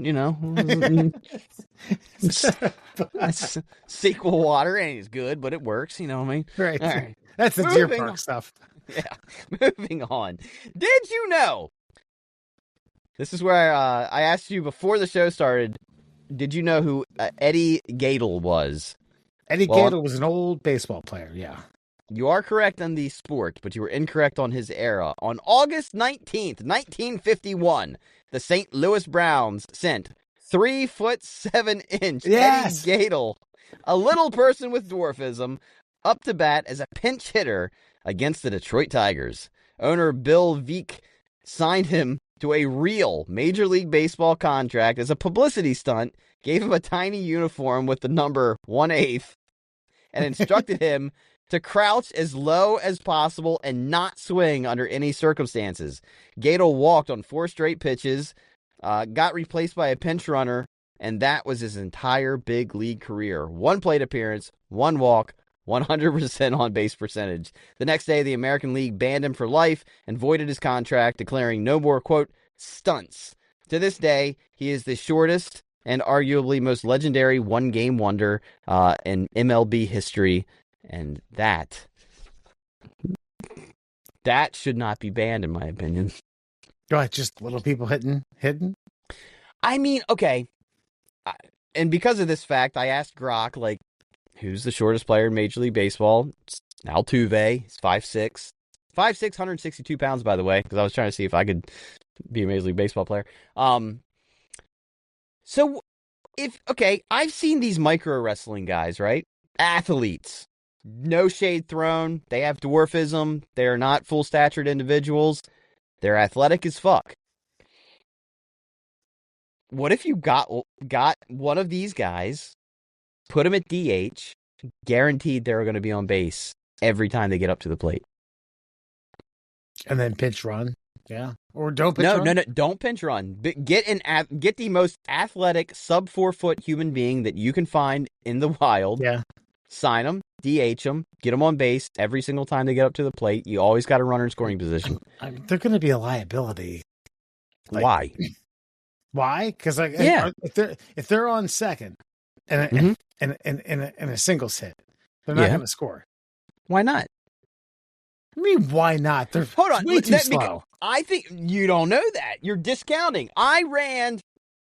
sequel water ain't as good, but it works, you know what I mean? Right. All right. That's the Deer Park stuff. Yeah. Moving on. Did you know? This is where I asked you before the show started, did you know who Eddie Gadel was? Eddie Gadel was an old baseball player, yeah. You are correct on the sport, but you were incorrect on his era. On August 19th, 1951, the St. Louis Browns sent 3'7" Yes. Eddie Gadel, a little person with dwarfism, up to bat as a pinch hitter against the Detroit Tigers. Owner Bill Veeck signed him to a real Major League Baseball contract as a publicity stunt, gave him a tiny uniform with the number 1/8, and instructed him to crouch as low as possible and not swing under any circumstances. Gadel walked on 4 straight pitches, got replaced by a pinch runner, and that was his entire big league career. 1 plate appearance, 1 walk, 100% on-base percentage. The next day, the American League banned him for life and voided his contract, declaring no more, quote, stunts. To this day, he is the shortest and arguably most legendary one-game wonder in MLB history. And that should not be banned, in my opinion. What, just little people hidden? I mean, okay. And because of this fact, I asked Grok, like, who's the shortest player in Major League Baseball? It's Altuve. He's 5'6". 5'6", 162 pounds, by the way, because I was trying to see if I could be a Major League Baseball player. So, I've seen these micro wrestling guys, right? Athletes. No shade thrown. They have dwarfism. They are not full-statured individuals. They're athletic as fuck. What if you got one of these guys, put him at DH, guaranteed they're going to be on base every time they get up to the plate? And then pinch run? Yeah. Or don't pinch run? No, don't pinch run. Get the most athletic sub-4-foot human being that you can find in the wild. Yeah. Sign them, DH them, get them on base every single time they get up to the plate. You always got a runner in scoring position. They're going to be a liability. Why? Why? Because if they're on second and a singles hit, they're not going to score. Why not? I mean, why not? They're Hold on. way too slow. I think you don't know that. You're discounting. I ran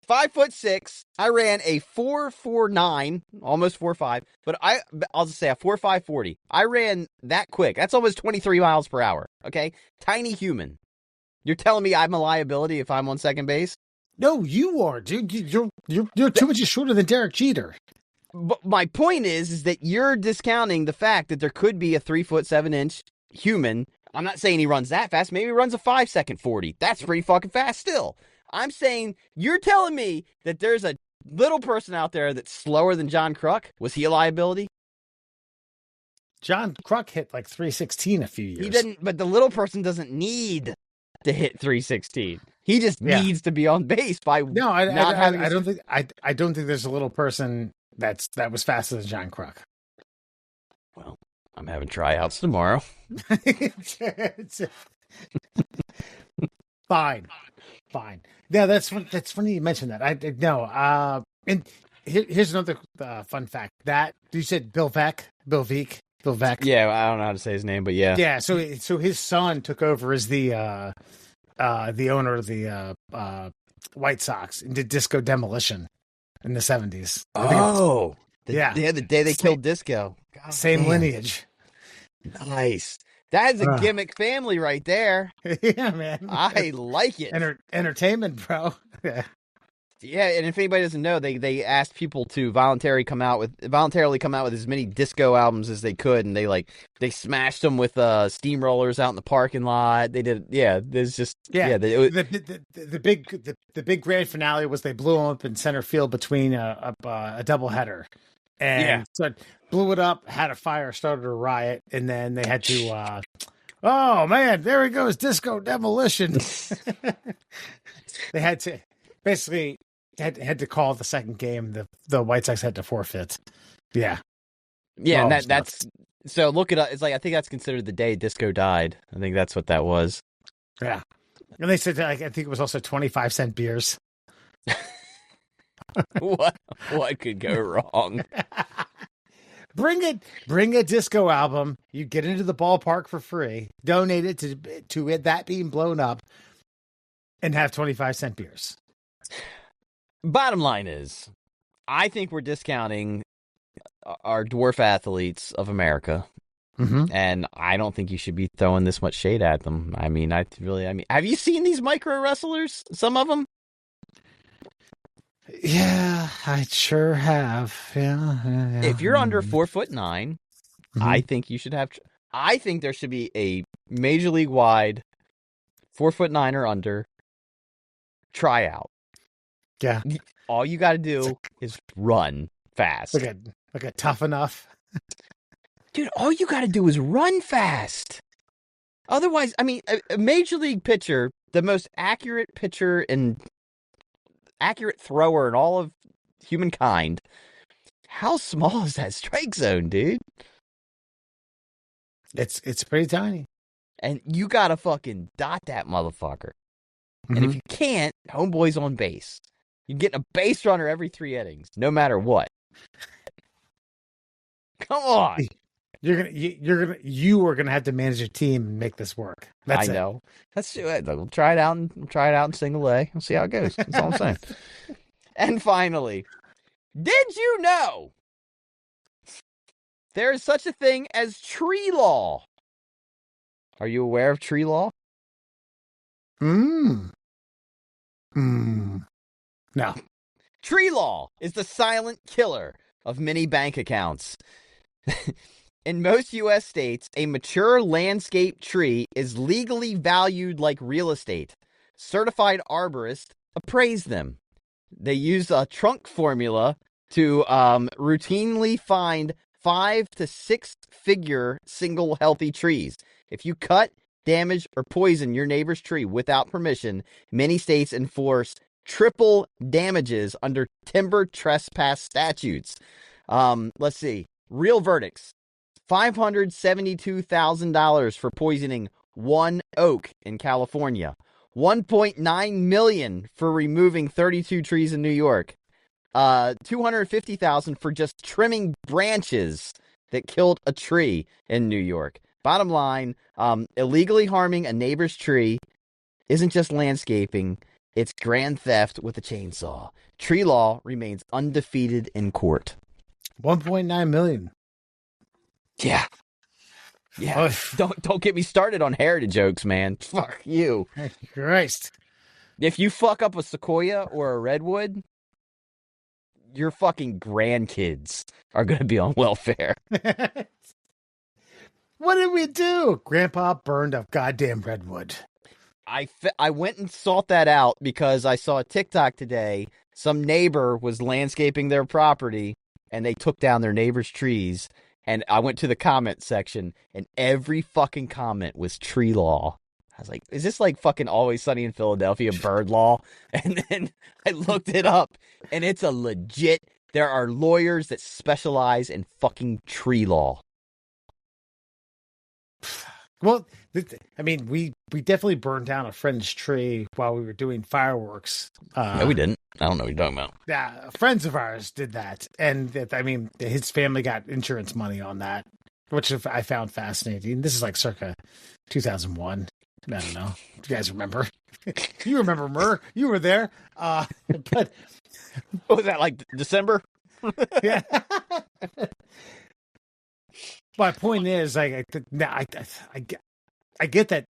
5'6". I ran a 4.49, almost 4.5, but I'll just say a 4.540. I ran that quick. That's almost 23 miles per hour. Okay, tiny human. You're telling me I'm a liability if I'm on second base? No, you are, dude. You're 2 inches shorter than Derek Jeter. But my point is that you're discounting the fact that there could be a 3'7" human. I'm not saying he runs that fast. Maybe he runs a 5-second 40. That's pretty fucking fast still. I'm saying you're telling me that there's a little person out there that's slower than John Kruk. Was he a liability? John Kruk hit like 316 a few years. He didn't, but the little person doesn't need to hit 316. He just needs to be on base by I don't think there's a little person that was faster than John Kruk. Well, I'm having tryouts tomorrow. Fine. Yeah, that's funny you mentioned that. And here's another fun fact. That you said Bill Veeck. Yeah, I don't know how to say his name, but yeah. Yeah, so his son took over as the owner of the White Sox and did Disco Demolition in the 70s. The day they killed Disco. God, same lineage. Nice. That is a gimmick family right there. Yeah, man. I like it. Entertainment, bro. Yeah, and if anybody doesn't know, they asked people to voluntarily come out with as many disco albums as they could, and they smashed them with steamrollers out in the parking lot. They did, the big grand finale was they blew them up in center field between a doubleheader, and so blew it up, had a fire, started a riot, and then they had to. Oh man, there he goes, Disco Demolition. They had to basically. Had to call the second game. The White Sox had to forfeit. Yeah, and that's so. Look it up. It's like I think that's considered the day Disco died. I think that's what that was. Yeah, and they said I think it was also 25-cent beers. What could go wrong? Bring a disco album. You get into the ballpark for free. Donate it to it that being blown up, and have 25-cent beers. Bottom line is, I think we're discounting our dwarf athletes of America. Mm-hmm. And I don't think you should be throwing this much shade at them. I mean, have you seen these micro wrestlers? Some of them? Yeah, I sure have. Yeah. If you're under 4'9", I Mhm. think you should have. I think there should be a major league wide 4'9" or under tryout. Yeah, All you got to do is run fast. like a tough enough. Dude, all you got to do is run fast. Otherwise, I mean, a major league pitcher, the most accurate pitcher and accurate thrower in all of humankind, how small is that strike zone, dude? It's pretty tiny. And you got to fucking dot that motherfucker. Mm-hmm. And if you can't, homeboy's on base. You're getting a base runner every 3 innings, no matter what. Come on. You are gonna have to manage your team and make this work. That's I know. Let's do it. We'll try it out in single A. We'll see how it goes. That's all I'm saying. And finally, did you know there is such a thing as tree law? Are you aware of tree law? No. Tree law is the silent killer of many bank accounts. In most U.S. states, a mature landscape tree is legally valued like real estate. Certified arborists appraise them. They use a trunk formula to routinely find 5 to 6 figure single healthy trees. If you cut, damage, or poison your neighbor's tree without permission, many states enforce triple damages under timber trespass statutes. Let's see. Real verdicts. $572,000 for poisoning one oak in California. $1.9 million for removing 32 trees in New York. $250,000 for just trimming branches that killed a tree in New York. Bottom line, illegally harming a neighbor's tree isn't just landscaping, it's grand theft with a chainsaw. Tree law remains undefeated in court. 1.9 million. Yeah. Yeah. Don't get me started on heritage jokes, man. Fuck you. Christ. If you fuck up a sequoia or a redwood, your fucking grandkids are going to be on welfare. What did we do? Grandpa burned a goddamn redwood. I went and sought that out because I saw a TikTok today. Some neighbor was landscaping their property and they took down their neighbor's trees. And I went to the comment section and every fucking comment was tree law. I was like, is this like fucking Always Sunny in Philadelphia bird law? And then I looked it up and it's a legit, there are lawyers that specialize in fucking tree law. Well, I mean, we definitely burned down a friend's tree while we were doing fireworks. No, we didn't. I don't know what you're talking about. Yeah, friends of ours did that. And I mean, his family got insurance money on that, which I found fascinating. This is like circa 2001. I don't know. Do you guys remember? You remember, Murr? You were there. But what was that, like December? Yeah. My point is, I get that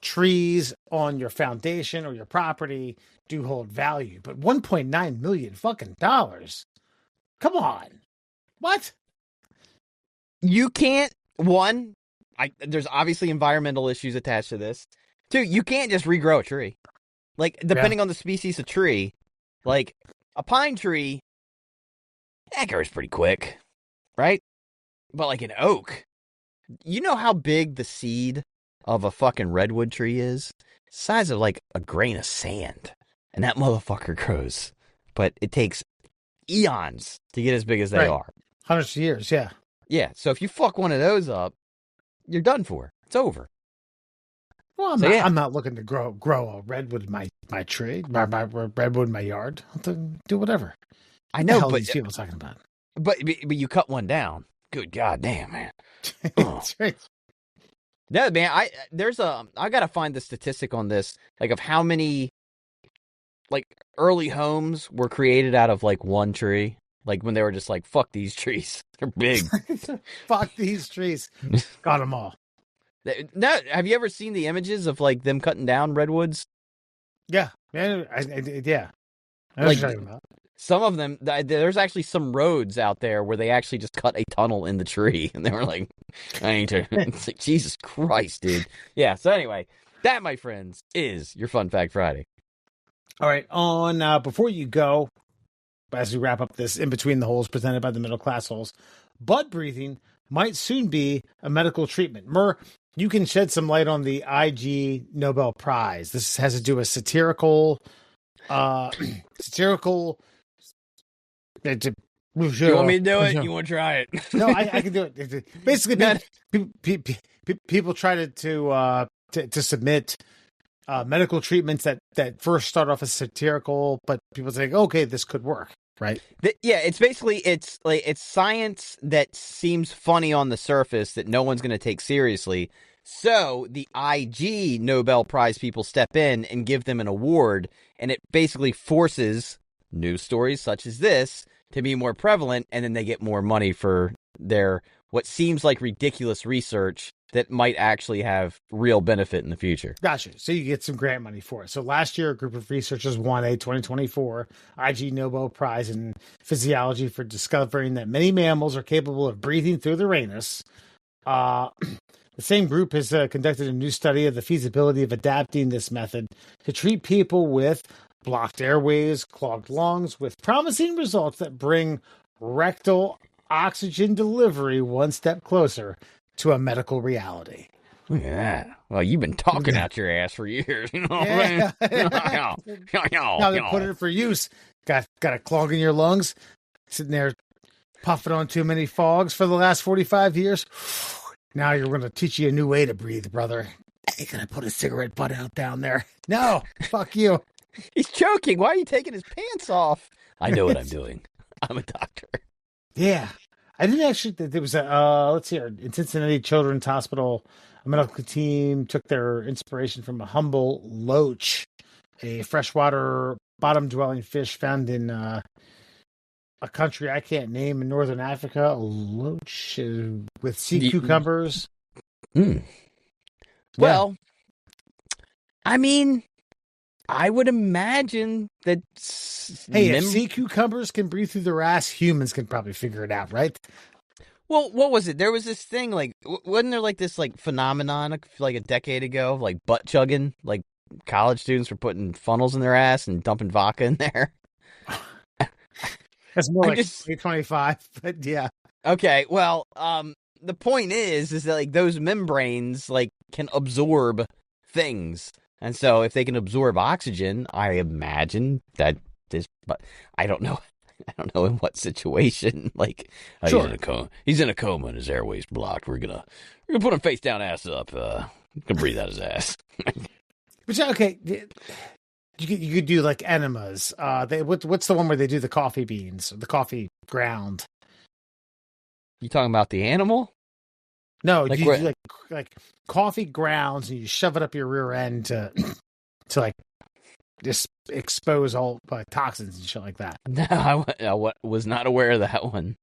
trees on your foundation or your property do hold value, but 1.9 million fucking dollars. Come on. What? You can't, there's obviously environmental issues attached to this. 2, you can't just regrow a tree. Like, depending on the species of tree, like a pine tree, that grows pretty quick, right? But like an oak, you know how big the seed of a fucking redwood tree is? Size of like a grain of sand. And that motherfucker grows. But it takes eons to get as big as they are. Hundreds of years, yeah. Yeah, so if you fuck one of those up, you're done for. It's over. Well, I'm not looking to grow a redwood in my tree, my redwood in my yard. I'll do whatever. I know, what the hell but these people talking about. But you cut one down. Good goddamn, man. That's right. No, man, I gotta find the statistic on this, like of how many like early homes were created out of like one tree. Like when they were just like, fuck these trees. They're big. Fuck these trees. Got them all. No, have you ever seen the images of like them cutting down redwoods? Yeah. Yeah. Yeah. I know what Like you're talking about. some of them, there's actually some roads out there where they actually just cut a tunnel in the tree, and they were like, "I need to." It's like Jesus Christ, dude. Yeah. So anyway, that, my friends, is your Fun Fact Friday. All right. On before you go, as we wrap up this in between the holes presented by the middle class holes, butt breathing might soon be a medical treatment. Mur, you can shed some light on the IG Nobel Prize. This has to do with satirical. Do You want me to do it? You want to try it? No, I can do it. Basically, people try to submit medical treatments that first start off as satirical, but people say, okay, this could work, right? Yeah, it's basically it's science that seems funny on the surface that no one's going to take seriously. So the IG Nobel Prize people step in and give them an award, and it basically forces news stories such as this to be more prevalent, and then they get more money for their what seems like ridiculous research that might actually have real benefit in the future. Gotcha. So you get some grant money for it. So last year, a group of researchers won a 2024 IG Nobel Prize in Physiology for discovering that many mammals are capable of breathing through their anus. The same group has conducted a new study of the feasibility of adapting this method to treat people with blocked airways, clogged lungs, with promising results that bring rectal oxygen delivery one step closer to a medical reality. Yeah. Well, you've been talking out your ass for years. You know what Yeah. I mean? Now they're putting it for use. Got a clog in your lungs, sitting there puffing on too many fogs for the last 45 years. Now you're going to teach you a new way to breathe, brother. Ain't going to put a cigarette butt out down there. No, fuck you. He's choking. Why are you taking his pants off? I know what I'm doing. I'm a doctor. Yeah. I didn't actually, there was let's see here, in Cincinnati Children's Hospital, a medical team took their inspiration from a humble loach, a freshwater bottom-dwelling fish found in a country I can't name in northern Africa. A loach with sea cucumbers. Mm. Well, I mean, I would imagine that. Hey, if sea cucumbers can breathe through their ass, humans can probably figure it out, right? Well, what was it? There was this thing, like, wasn't there like this like phenomenon like a decade ago, like butt chugging, like college students were putting funnels in their ass and dumping vodka in there. That's more like 2025, but yeah. Okay, well, the point is that like those membranes like can absorb things, and so if they can absorb oxygen, I imagine that this. But I don't know. I don't know in what situation. Like, sure. He's in a coma and his airway's blocked. We're gonna put him face down, ass up. Gonna breathe out his ass. But okay, you could do like enemas. What's the one where they do the coffee beans, the coffee ground? You talking about the animal? No, like you do like coffee grounds, and you shove it up your rear end to like just expose all like toxins and shit like that. No, I was not aware of that one.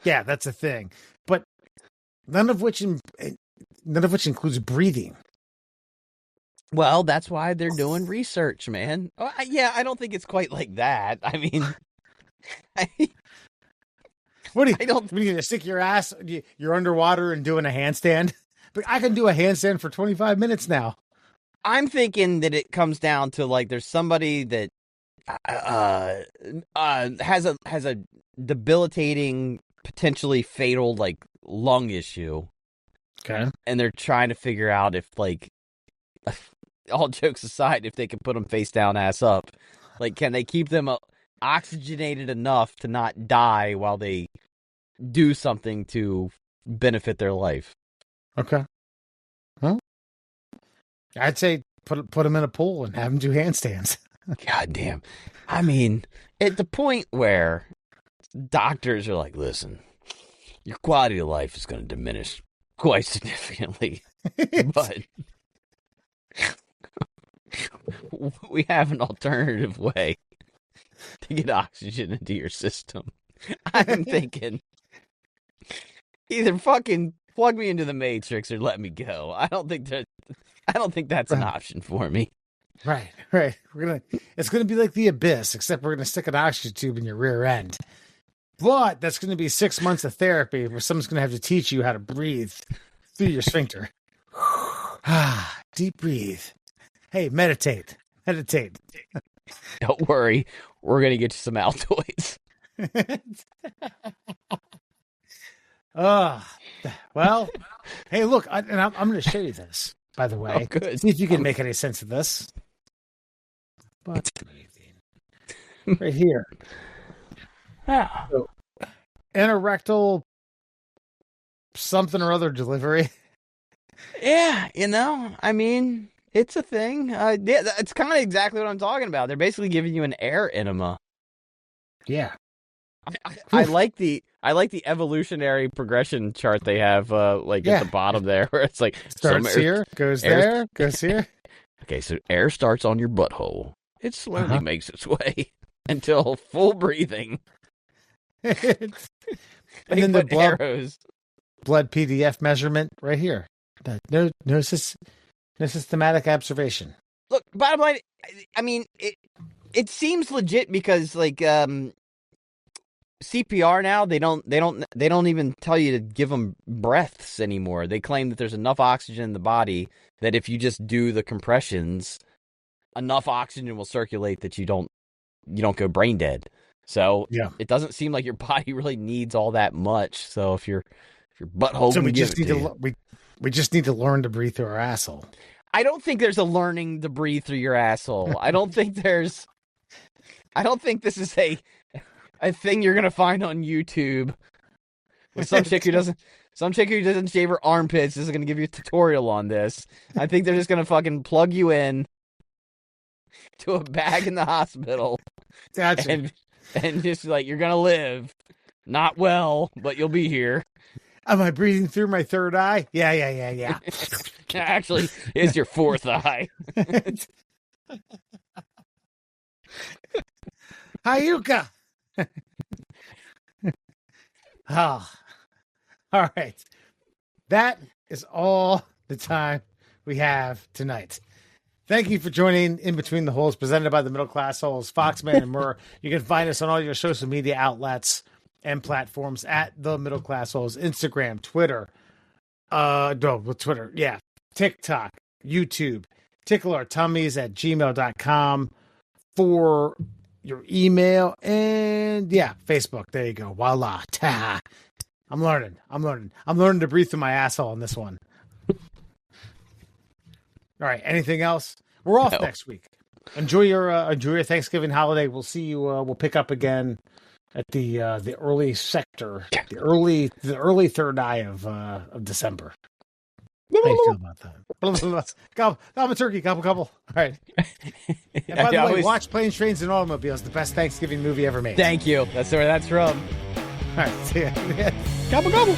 Yeah, that's a thing, but none of which includes breathing. Well, that's why they're doing research, man. Yeah, I don't think it's quite like that. I mean, what are you going to stick your ass? You're underwater and doing a handstand? But I can do a handstand for 25 minutes now. I'm thinking that it comes down to like there's somebody that has a debilitating, potentially fatal like lung issue. Okay, and they're trying to figure out if like. All jokes aside, if they can put them face down, ass up, like, can they keep them oxygenated enough to not die while they do something to benefit their life? Okay. Well, I'd say put them in a pool and have them do handstands. God damn. I mean, at the point where doctors are like, listen, your quality of life is going to diminish quite significantly, but we have an alternative way to get oxygen into your system. I'm thinking either fucking plug me into the Matrix or let me go. I don't think that's an option for me. Right. It's gonna be like the Abyss, except we're gonna stick an oxygen tube in your rear end. But that's gonna be 6 months of therapy where someone's gonna have to teach you how to breathe through your sphincter. Deep breathe. Hey, meditate. Don't worry, we're gonna get you some Altoids. Well, hey, look, I'm going to show you this, by the way. Oh, good. See if you can make any sense of this. Butt breathing. Right here. Yeah. So, anorectal something or other delivery. Yeah, I mean, it's a thing. Yeah, it's kind of exactly what I'm talking about. They're basically giving you an air enema. Yeah. I like the evolutionary progression chart they have at the bottom there, where it's like starts here, goes there, goes here. Okay, so air starts on your butthole. It slowly makes its way until full breathing. And then the arrows. Blood PDF measurement right here. No systematic observation. Look, bottom line, I mean, it seems legit because CPR now they don't even tell you to give them breaths anymore. They claim that there's enough oxygen in the body that if you just do the compressions, enough oxygen will circulate that you don't go brain dead. So it doesn't seem like your body really needs all that much. So if your butthole, so we just need to learn to breathe through our asshole. I don't think there's a learning to breathe through your asshole. I don't think this is a thing you're gonna find on YouTube with some chick who doesn't shave her armpits is gonna give you a tutorial on this. I think they're just gonna fucking plug you in to a bag in the hospital. Gotcha. And just like, you're gonna live. Not well, but you'll be here. Am I breathing through my third eye? Yeah. Actually, it's your fourth eye. Hayuka. All right. That is all the time we have tonight. Thank you for joining In Between the Holes, presented by the Middle Class Holes, Foxman and Murr. You can find us on all your social media outlets and platforms at the Middle Class Holes, Instagram, Twitter, TikTok, YouTube. Tickle our tummies at gmail.com for your email, and Facebook. There you go. Voila. Ta. I'm learning to breathe through my asshole on this one. All right. Anything else? We're off next week. Enjoy your Thanksgiving holiday. We'll see you. We'll pick up again at the early sector, the early third eye of December. How do you feel about that? Gobble a turkey, gobble. All right. And by the way, watch Planes, Trains, and Automobiles, the best Thanksgiving movie ever made. Thank you. That's where that's from. All right. See ya. Gobble.